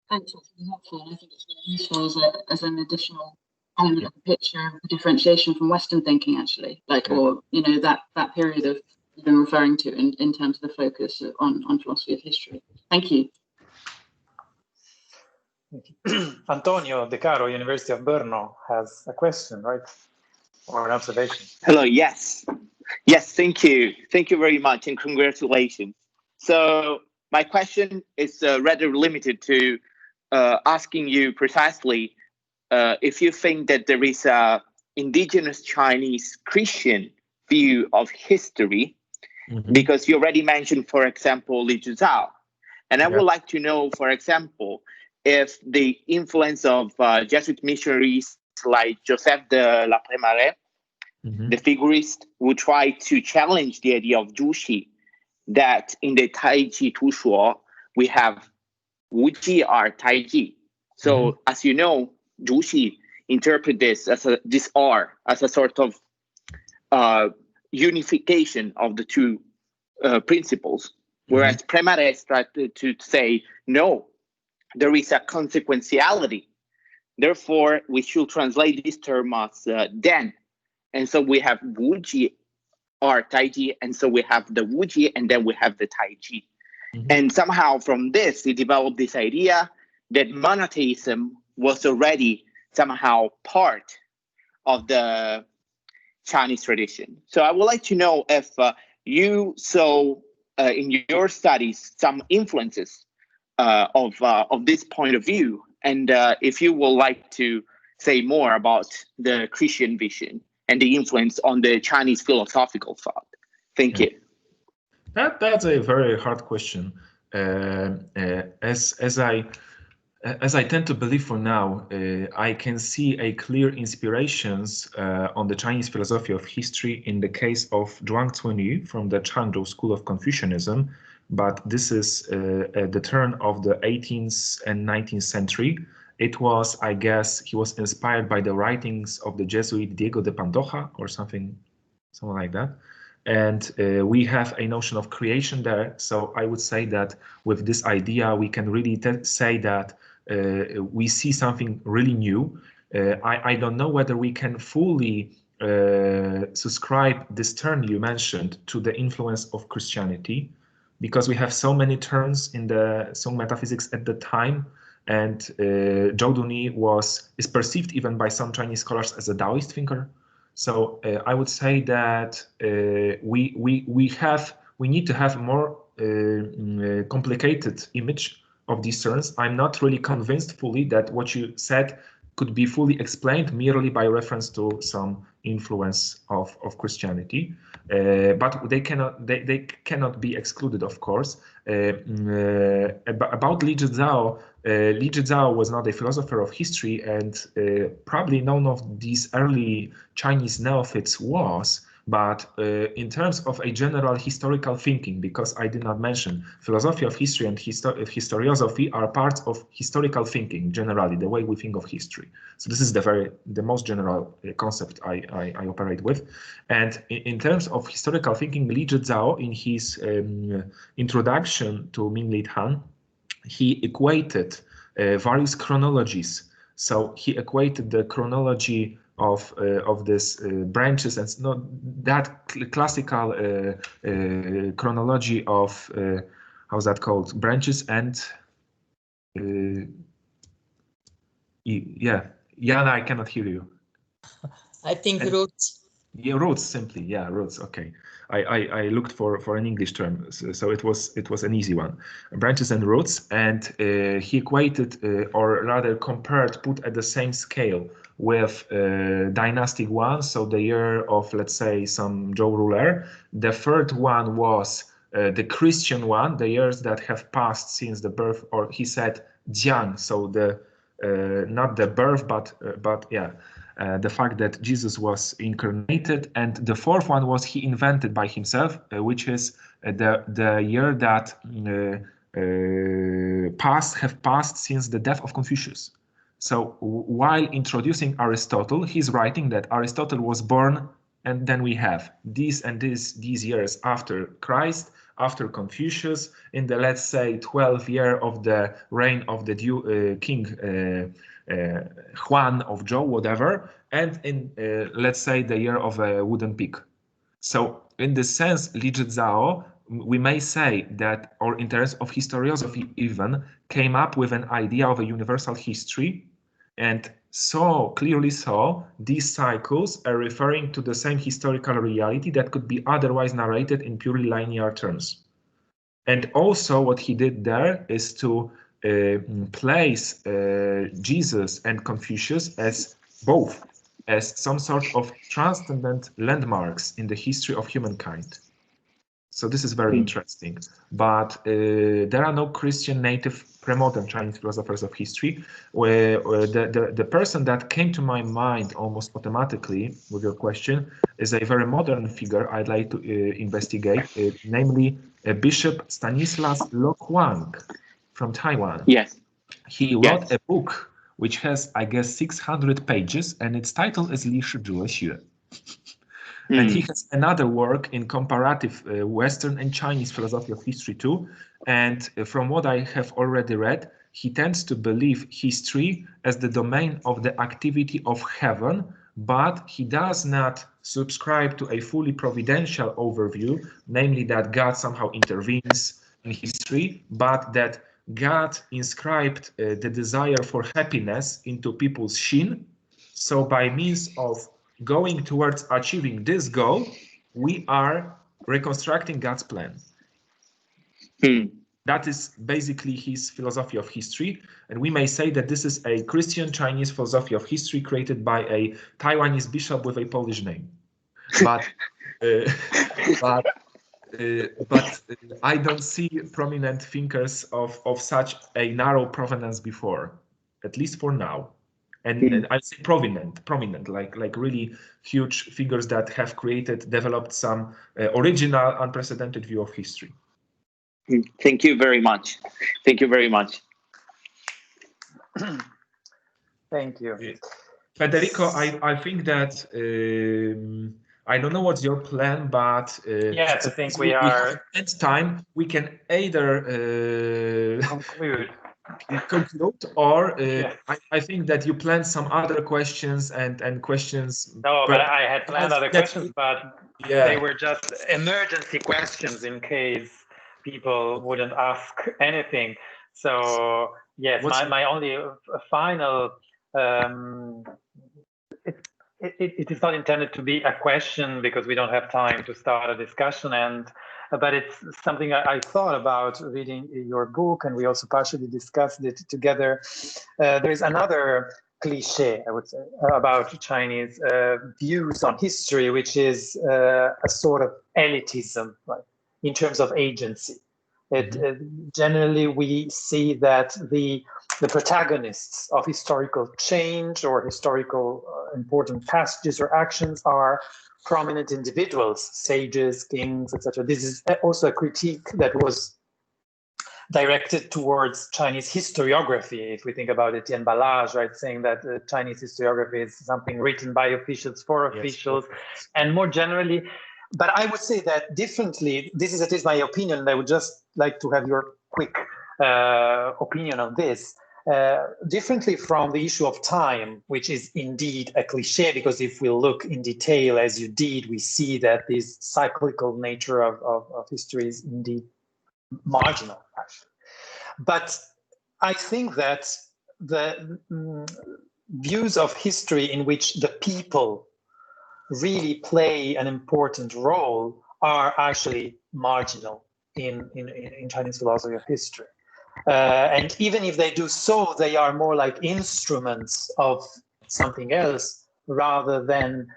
Thanks, that's really helpful. I think it's really useful as an additional element of the picture of the differentiation from Western thinking, actually, or that period of you've been referring to in terms of the focus on philosophy of history. Thank you. Antonio De Caro, University of Brno, has a question, right? Or an observation. Hello, yes, thank you very much, and congratulations. So my question is rather limited to asking you precisely if you think that there is a indigenous Chinese Christian view of history, because you already mentioned, for example, Li Zhuzhao, and I would like to know, for example, if the influence of Jesuit missionaries like Joseph de la Prémarée, the figurist, would try to challenge the idea of Zhuxi, that in the Taiji Tushuo we have Wuji or Taiji. So as you know, Zhuxi interpret this as a sort of unification of the two principles, whereas Prémarée started to say, no, there is a consequentiality. Therefore, we should translate this term as then. And so we have Wuji are Taiji, and so we have the Wuji, and then we have the Taiji. And somehow from this, he developed this idea that monotheism was already somehow part of the Chinese tradition. So I would like to know if you saw in your studies some influences of this point of view, and if you would like to say more about the Christian vision and the influence on the Chinese philosophical thought. Thank you. That's a very hard question. As I tend to believe for now, I can see a clear inspirations on the Chinese philosophy of history in the case of Zhuang Cunyu from the Zhangzhou school of Confucianism, but this is at the turn of the 18th and 19th century. It was, I guess, he was inspired by the writings of the Jesuit Diego de Pantoja or something like that. And we have a notion of creation there. So I would say that with this idea, we can really say that we see something really new. I don't know whether we can fully subscribe this term you mentioned to the influence of Christianity, because we have so many terms in the Song metaphysics at the time. And Zhou Duni is perceived even by some Chinese scholars as a Taoist thinker. So I would say that we need to have a more complicated image of these terms. I'm not really convinced fully that what you said could be fully explained merely by reference to some influence of Christianity, but they cannot be excluded, of course. About Li Zhizhao was not a philosopher of history, and probably none of these early Chinese neophytes was. But in terms of a general historical thinking, because I did not mention, philosophy of history and historiosophy are parts of historical thinking generally, the way we think of history. So this is the most general concept I operate with. And in terms of historical thinking, Li Zhizhao, in his introduction to Minlit Han, he equated various chronologies. So he equated the chronology of this branches, and not that classical chronology of how's that called, branches and yeah, Jana, I cannot hear you. I think roots. Yeah, roots simply. Yeah, roots. Okay, I looked for an English term, so it was an easy one. Branches and roots, and he equated, or rather compared, put at the same scale with dynastic one. So the year of, let's say, some Zhou ruler. The third one was the Christian one, the years that have passed since the birth, or he said Zhang. So the not the birth, but yeah. The fact that Jesus was incarnated, and the fourth one was he invented by himself, which is the year that have passed since the death of Confucius. So while introducing Aristotle, he's writing that Aristotle was born, and then we have these years after Christ, after Confucius, in the, let's say, 12th year of the reign of the king Huan of Zhou, whatever, and in, let's say, the year of a wooden pig. So in this sense, Li Zhizhao, we may say that, or in terms of historiosophy even, came up with an idea of a universal history, and clearly saw these cycles are referring to the same historical reality that could be otherwise narrated in purely linear terms. And also what he did there is to place Jesus and Confucius as both, as some sort of transcendent landmarks in the history of humankind. So this is very interesting. But there are no Christian native pre-modern Chinese philosophers of history. Where the person that came to my mind almost automatically with your question is a very modern figure I'd like to investigate, namely Bishop Stanislas Wang from Taiwan. Yes. He wrote a book which has, I guess, 600 pages, and its title is 历史哲学. And he has another work in comparative Western and Chinese philosophy of history too. And from what I have already read, he tends to believe history as the domain of the activity of heaven, but he does not subscribe to a fully providential overview, namely that God somehow intervenes in history, but that God inscribed the desire for happiness into people's shin. So by means of going towards achieving this goal, we are reconstructing God's plan. That is basically his philosophy of history. And we may say that this is a Christian Chinese philosophy of history created by a Taiwanese bishop with a Polish name. But I don't see prominent thinkers of such a narrow provenance before, at least for now. And I say prominent, like really huge figures that have developed some original, unprecedented view of history. Thank you very much. Thank you very much. Thank you. Federico, I think that I don't know what's your plan, but yes, I think we are at time. We can either conclude, or yes. I think that you planned some other questions and questions. No, but I had planned other questions, but they were just emergency questions in case people wouldn't ask anything. So yes, my only final. It is not intended to be a question because we don't have time to start a discussion, but it's something I thought about reading your book, and we also partially discussed it together. There is another cliche, I would say, about Chinese views on history, which is a sort of elitism, right, in terms of agency. Generally, we see that the protagonists of historical change or historical important passages or actions are prominent individuals, sages, kings, etc. This is also a critique that was directed towards Chinese historiography. If we think about Etienne Balage, right, saying that Chinese historiography is something written by officials for officials, and more generally. But I would say that differently. This is at least my opinion, and I would just like to have your quick opinion on this. Differently from the issue of time, which is indeed a cliche, because if we look in detail, as you did, we see that this cyclical nature of history is indeed marginal, actually. But I think that the views of history in which the people really play an important role are actually marginal in Chinese philosophy of history. And even if they do so, they are more like instruments of something else rather than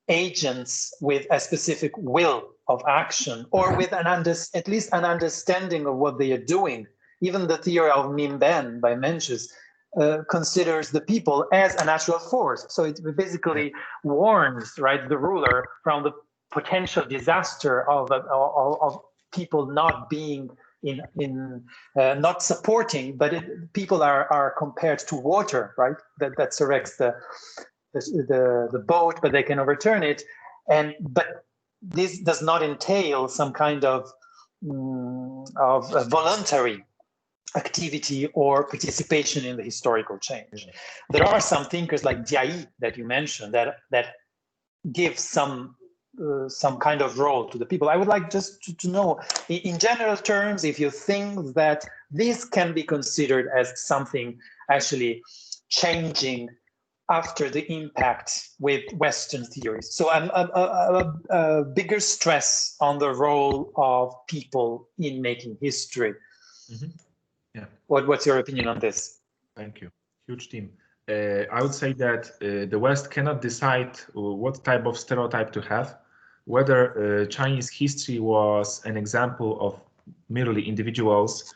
agents with a specific will of action or with at least an understanding of what they are doing. Even the theory of Minben by Mencius considers the people as a natural force. So it basically warns, right, the ruler from the potential disaster of people not being not supporting, but people are compared to water, right? That surrects the boat, but they can overturn it. But this does not entail some kind of voluntary activity or participation in the historical change. There are some thinkers like Diayi that you mentioned that give some kind of role to the people. I would like just to know, in general terms, if you think that this can be considered as something actually changing after the impact with Western theories. So a bigger stress on the role of people in making history. Mm-hmm. Yeah. What's your opinion on this? Thank you. Huge team. I would say that the West cannot decide what type of stereotype to have, whether Chinese history was an example of merely individuals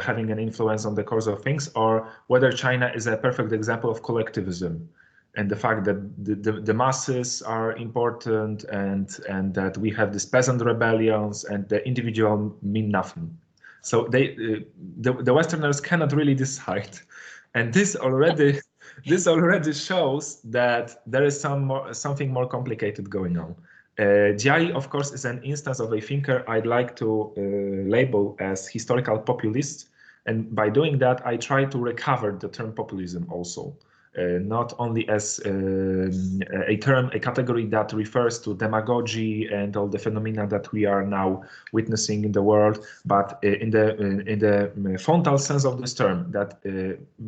having an influence on the course of things, or whether China is a perfect example of collectivism and the fact that the masses are important and that we have these peasant rebellions and the individual mean nothing. So the Westerners cannot really decide, and this already shows that there is something more complicated going on. Diayi, of course, is an instance of a thinker I'd like to label as historical populist, and by doing that, I try to recover the term populism also. not only as a term, a category that refers to demagogy and all the phenomena that we are now witnessing in the world, but in the frontal sense of this term, that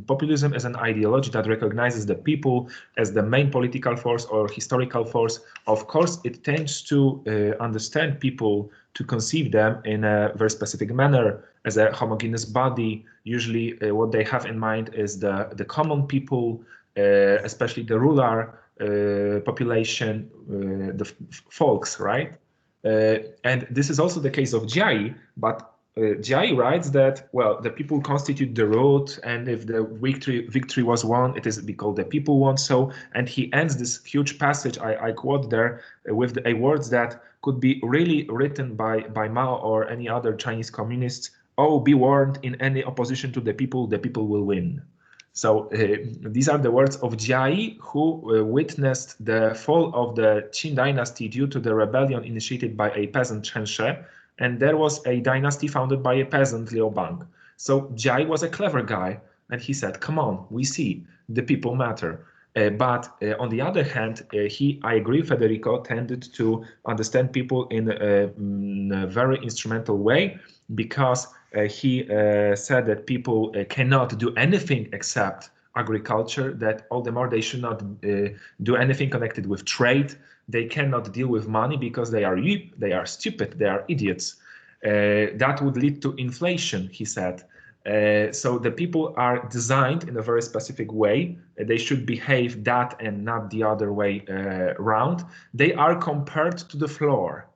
populism is an ideology that recognizes the people as the main political force or historical force. Of course, it tends to understand people, to conceive them in a very specific manner as a homogeneous body. Usually what they have in mind is the common people, especially the rural population, the folks, right? And this is also the case of Jiai, but Jiai writes that, well, the people constitute the root, and if the victory was won, it is because the people won so. And he ends this huge passage, I quote there, with a words that could be really written by Mao or any other Chinese communists. Oh, be warned, in any opposition to the people will win. So these are the words of Jiai, who witnessed the fall of the Qin dynasty due to the rebellion initiated by a peasant Chen She, and there was a dynasty founded by a peasant Liu Bang. So Jiai was a clever guy, and he said, come on, we see, the people matter. But on the other hand, I agree, Federico, tended to understand people in a very instrumental way, because he said that people cannot do anything except agriculture, that all the more they should not do anything connected with trade. They cannot deal with money because they are stupid, they are idiots. That would lead to inflation, he said. So the people are designed in a very specific way. They should behave that and not the other way around. They are compared to the floor.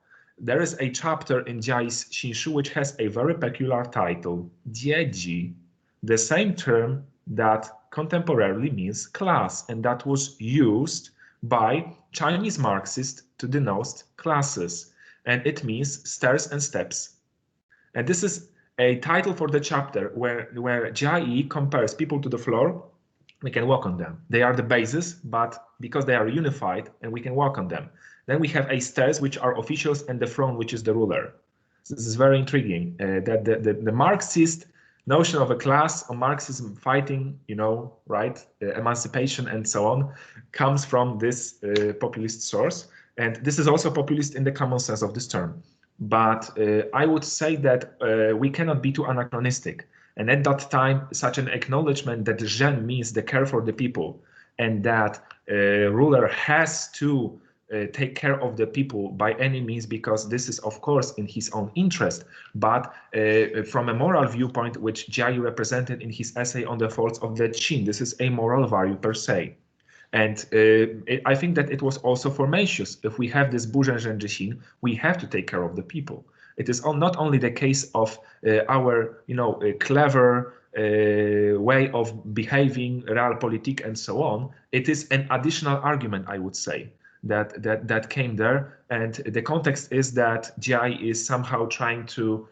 There is a chapter in Jiai's Xinshu which has a very peculiar title, Jieji, the same term that contemporarily means class, and that was used by Chinese Marxists to denote classes, and it means stairs and steps. And this is a title for the chapter where Jiai compares people to the floor. We can walk on them. They are the basis, but because they are unified and we can walk on them. Then we have a stairs, which are officials, and the throne, which is the ruler. So this is very intriguing, that the Marxist notion of a class, or Marxism fighting, right, emancipation and so on, comes from this populist source. And this is also populist in the common sense of this term. But I would say that we cannot be too anachronistic. And at that time, such an acknowledgement that Zheng means the care for the people, and that ruler has to take care of the people by any means, because this is, of course, in his own interest, but from a moral viewpoint, which Jiai represented in his essay on the faults of the Qin, this is a moral value per se. And I think that it was also for Mencius. If we have this Buzhen Zhenjixin, we have to take care of the people. It is not only the case of our, clever way of behaving, realpolitik, and so on. It is an additional argument, I would say, that came there. And the context is that Jiai is somehow trying to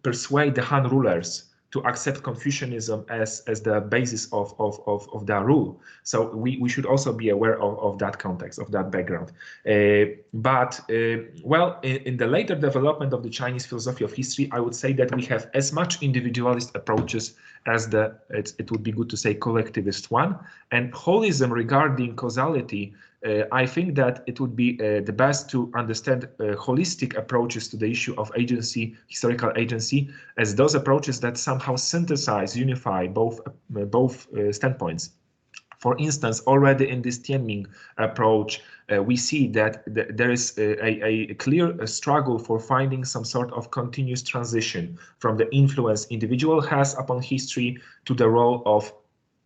persuade the Han rulers to accept Confucianism as the basis of their rule. So we should also be aware of that context, of that background. Well, in the later development of the Chinese philosophy of history, I would say that we have as much individualist approaches as it would be good to say collectivist one. And holism regarding causality, I think that it would be the best to understand holistic approaches to the issue of agency, historical agency, as those approaches that somehow synthesize, unify both standpoints. For instance, already in this Tianming approach, we see that there is a clear struggle for finding some sort of continuous transition from the influence individual has upon history to the role of,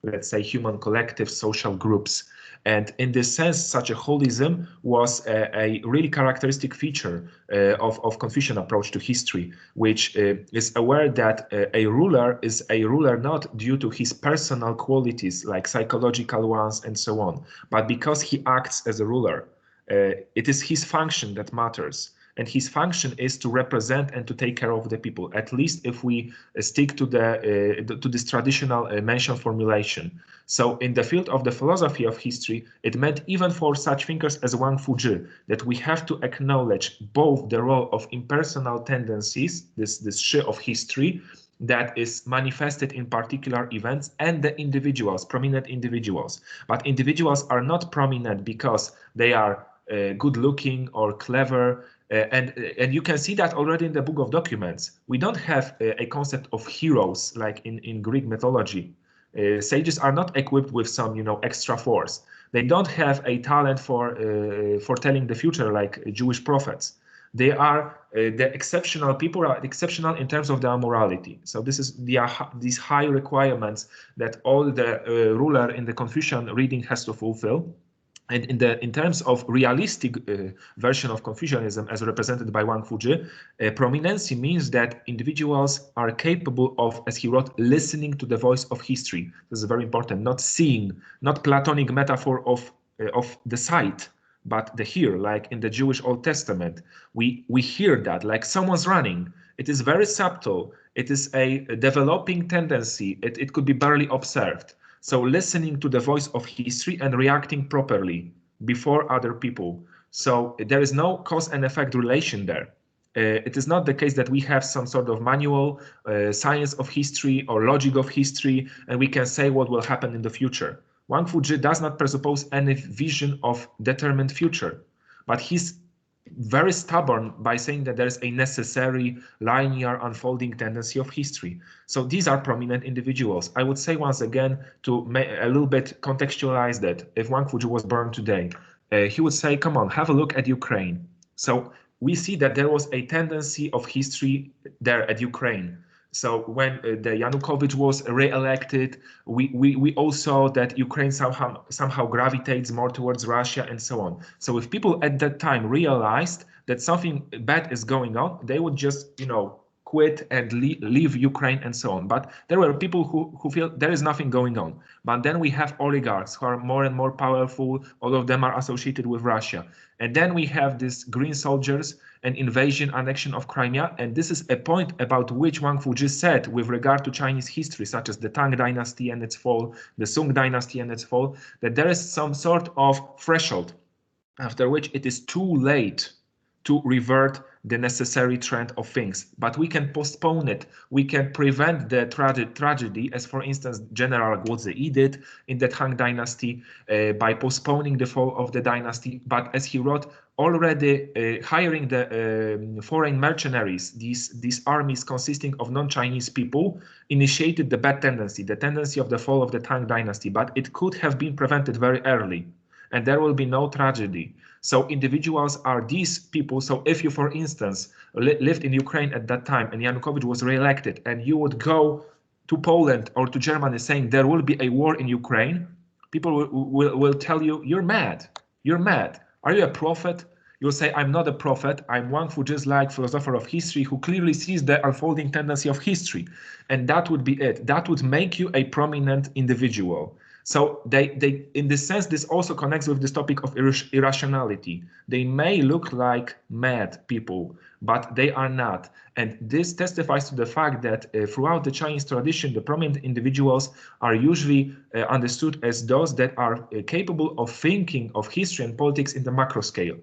let's say, human collective social groups. And in this sense, such a holism was a really characteristic feature of Confucian approach to history, which is aware that a ruler is a ruler not due to his personal qualities, like psychological ones and so on, but because he acts as a ruler. It is his function that matters. And his function is to represent and to take care of the people, at least if we stick to this traditional Mencian formulation. So in the field of the philosophy of history, it meant even for such thinkers as Wang Fuzhi that we have to acknowledge both the role of impersonal tendencies, this shi of history, that is manifested in particular events and the individuals, prominent individuals. But individuals are not prominent because they are good looking or clever. And you can see that already in the Book of Documents. We don't have a concept of heroes like in Greek mythology. Sages are not equipped with some, extra force. They don't have a talent for foretelling the future like Jewish prophets. They are the exceptional people are exceptional in terms of their morality. So this is these high requirements that all the ruler in the Confucian reading has to fulfill. And in terms of realistic version of Confucianism as represented by Wang Fuzhi, prominency means that individuals are capable of, as he wrote, listening to the voice of history. This is very important, not seeing, not Platonic metaphor of the sight, but the hear, like in the Jewish Old Testament. We hear that, like someone's running. It is very subtle. It is a developing tendency. It could be barely observed. So listening to the voice of history and reacting properly before other people. So there is no cause and effect relation there. It is not the case that we have some sort of manual science of history or logic of history, and we can say what will happen in the future. Wang Fuzhi does not presuppose any vision of determined future, but he's very stubborn by saying that there is a necessary linear unfolding tendency of history. So these are prominent individuals. I would say once again, to a little bit contextualize that, if Wang Fuzhi was born today, he would say, come on, have a look at Ukraine. So we see that there was a tendency of history there at Ukraine. So when the Yanukovych was re-elected, we all saw that Ukraine somehow gravitates more towards Russia and so on. So if people at that time realized that something bad is going on, they would just, quit and leave Ukraine and so on. But there were people who feel there is nothing going on. But then we have oligarchs who are more and more powerful. All of them are associated with Russia. And then we have these green soldiers and invasion, annexion of Crimea. And this is a point about which Wang Fuzhi said with regard to Chinese history, such as the Tang dynasty and its fall, the Sung dynasty and its fall, that there is some sort of threshold after which it is too late to revert the necessary trend of things. But we can postpone it. We can prevent the tragedy, as for instance, General Guozhi did in the Tang dynasty by postponing the fall of the dynasty. But as he wrote, already hiring the foreign mercenaries, these armies consisting of non-Chinese people, initiated the bad tendency, the tendency of the fall of the Tang dynasty. But it could have been prevented very early, and there will be no tragedy. So individuals are these people. So if you, for instance, lived in Ukraine at that time and Yanukovych was re-elected, and you would go to Poland or to Germany saying there will be a war in Ukraine, people will tell you, you're mad. You're mad. Are you a prophet? You'll say, I'm not a prophet. I'm Wang Fuzhi, like philosopher of history who clearly sees the unfolding tendency of history. And that would be it. That would make you a prominent individual. So they in this sense, this also connects with this topic of irrationality. They may look like mad people, but they are not. And this testifies to the fact that throughout the Chinese tradition, the prominent individuals are usually understood as those that are capable of thinking of history and politics in the macro scale,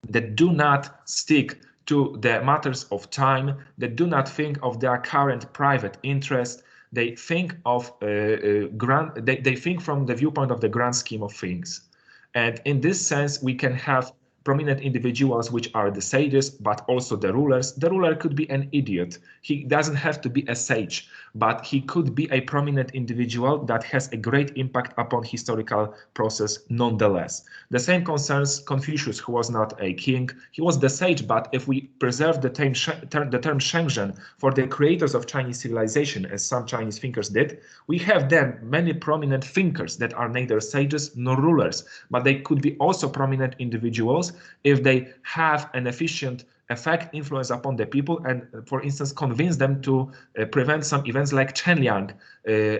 that do not stick to the matters of time, that do not think of their current private interest. They think of they think from the viewpoint of the grand scheme of things. And in this sense, we can have prominent individuals which are the sages, but also the rulers. The ruler could be an idiot. He doesn't have to be a sage, but he could be a prominent individual that has a great impact upon historical process nonetheless. The same concerns Confucius, who was not a king. He was the sage, but if we preserve the term Shenzhen for the creators of Chinese civilization, as some Chinese thinkers did, we have then many prominent thinkers that are neither sages nor rulers, but they could be also prominent individuals if they have an efficient effect, influence upon the people, and for instance convince them to prevent some events like Chenliang,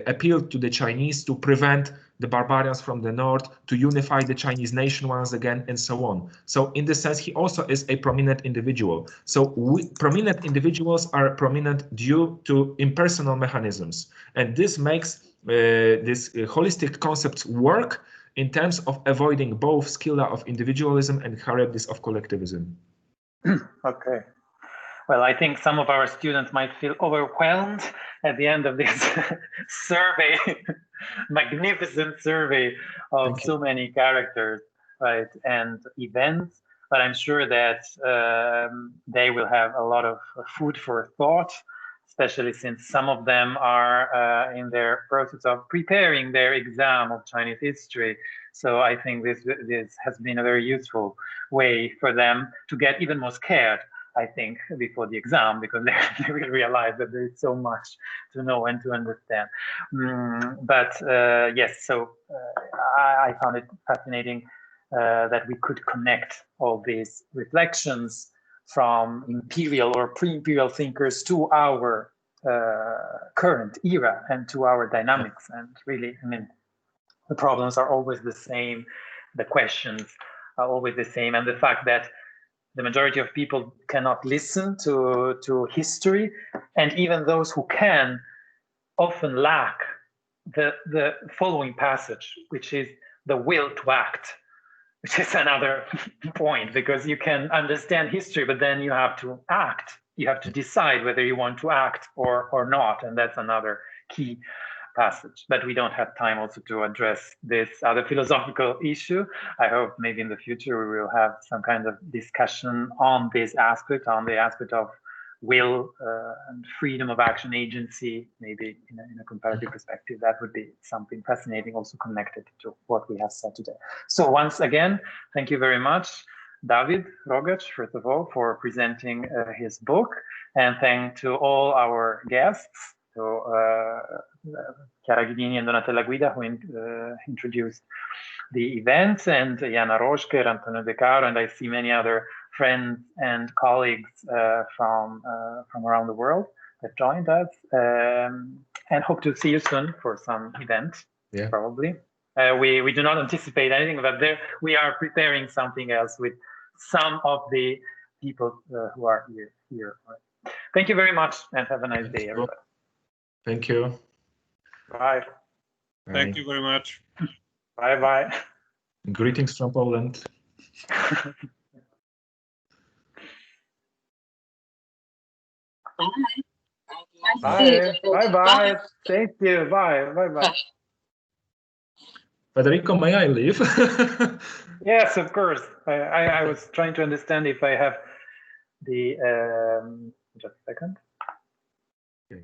appealed to the Chinese to prevent the barbarians from the north, to unify the Chinese nation once again, and so on. So in this sense, he also is a prominent individual. So prominent individuals are prominent due to impersonal mechanisms, and this makes this holistic concepts work in terms of avoiding both Scylla of individualism and Charybdis of collectivism. Okay. well, I think some of our students might feel overwhelmed at the end of this survey, magnificent survey of so many characters, right, and events. But I'm sure that they will have a lot of food for thought, especially since some of them are in their process of preparing their exam of Chinese history. So I think this has been a very useful way for them to get even more scared, I think, before the exam, because they will realize that there is so much to know and to understand. But yes, so I found it fascinating that we could connect all these reflections from imperial or pre-imperial thinkers to our current era and to our dynamics. And really, I mean, the problems are always the same, the questions are always the same, and the fact that the majority of people cannot listen to history, and even those who can often lack the following passage, which is the will to act, which is another point, because you can understand history, but then you have to act. You have to decide whether you want to act or not, and that's another key passage. But we don't have time also to address this other philosophical issue. I hope maybe in the future we will have some kind of discussion on this aspect, on the aspect of will and freedom of action, agency, maybe in a comparative perspective. That would be something fascinating, also connected to what we have said today. So once again, thank you very much, Dawid Rogacz, first of all, for presenting his book, and thank to all our guests, to Chiara Ghidini and Donatella Guida, who introduced the event, and Jana Roschker, Antonio De Caro, and I see many other friends and colleagues from around the world that joined us, and hope to see you soon for some event, probably. We do not anticipate anything, but we are preparing something else with some of the people who are here. Thank you very much, and have a nice day, everybody. Thank you. Bye. Thank you very much. Bye-bye. Greetings from Poland. Bye. Bye-bye. Thank you. Bye. Bye-bye. Federico, may I leave? Yes, of course. I was trying to understand if I have the just a second. Okay.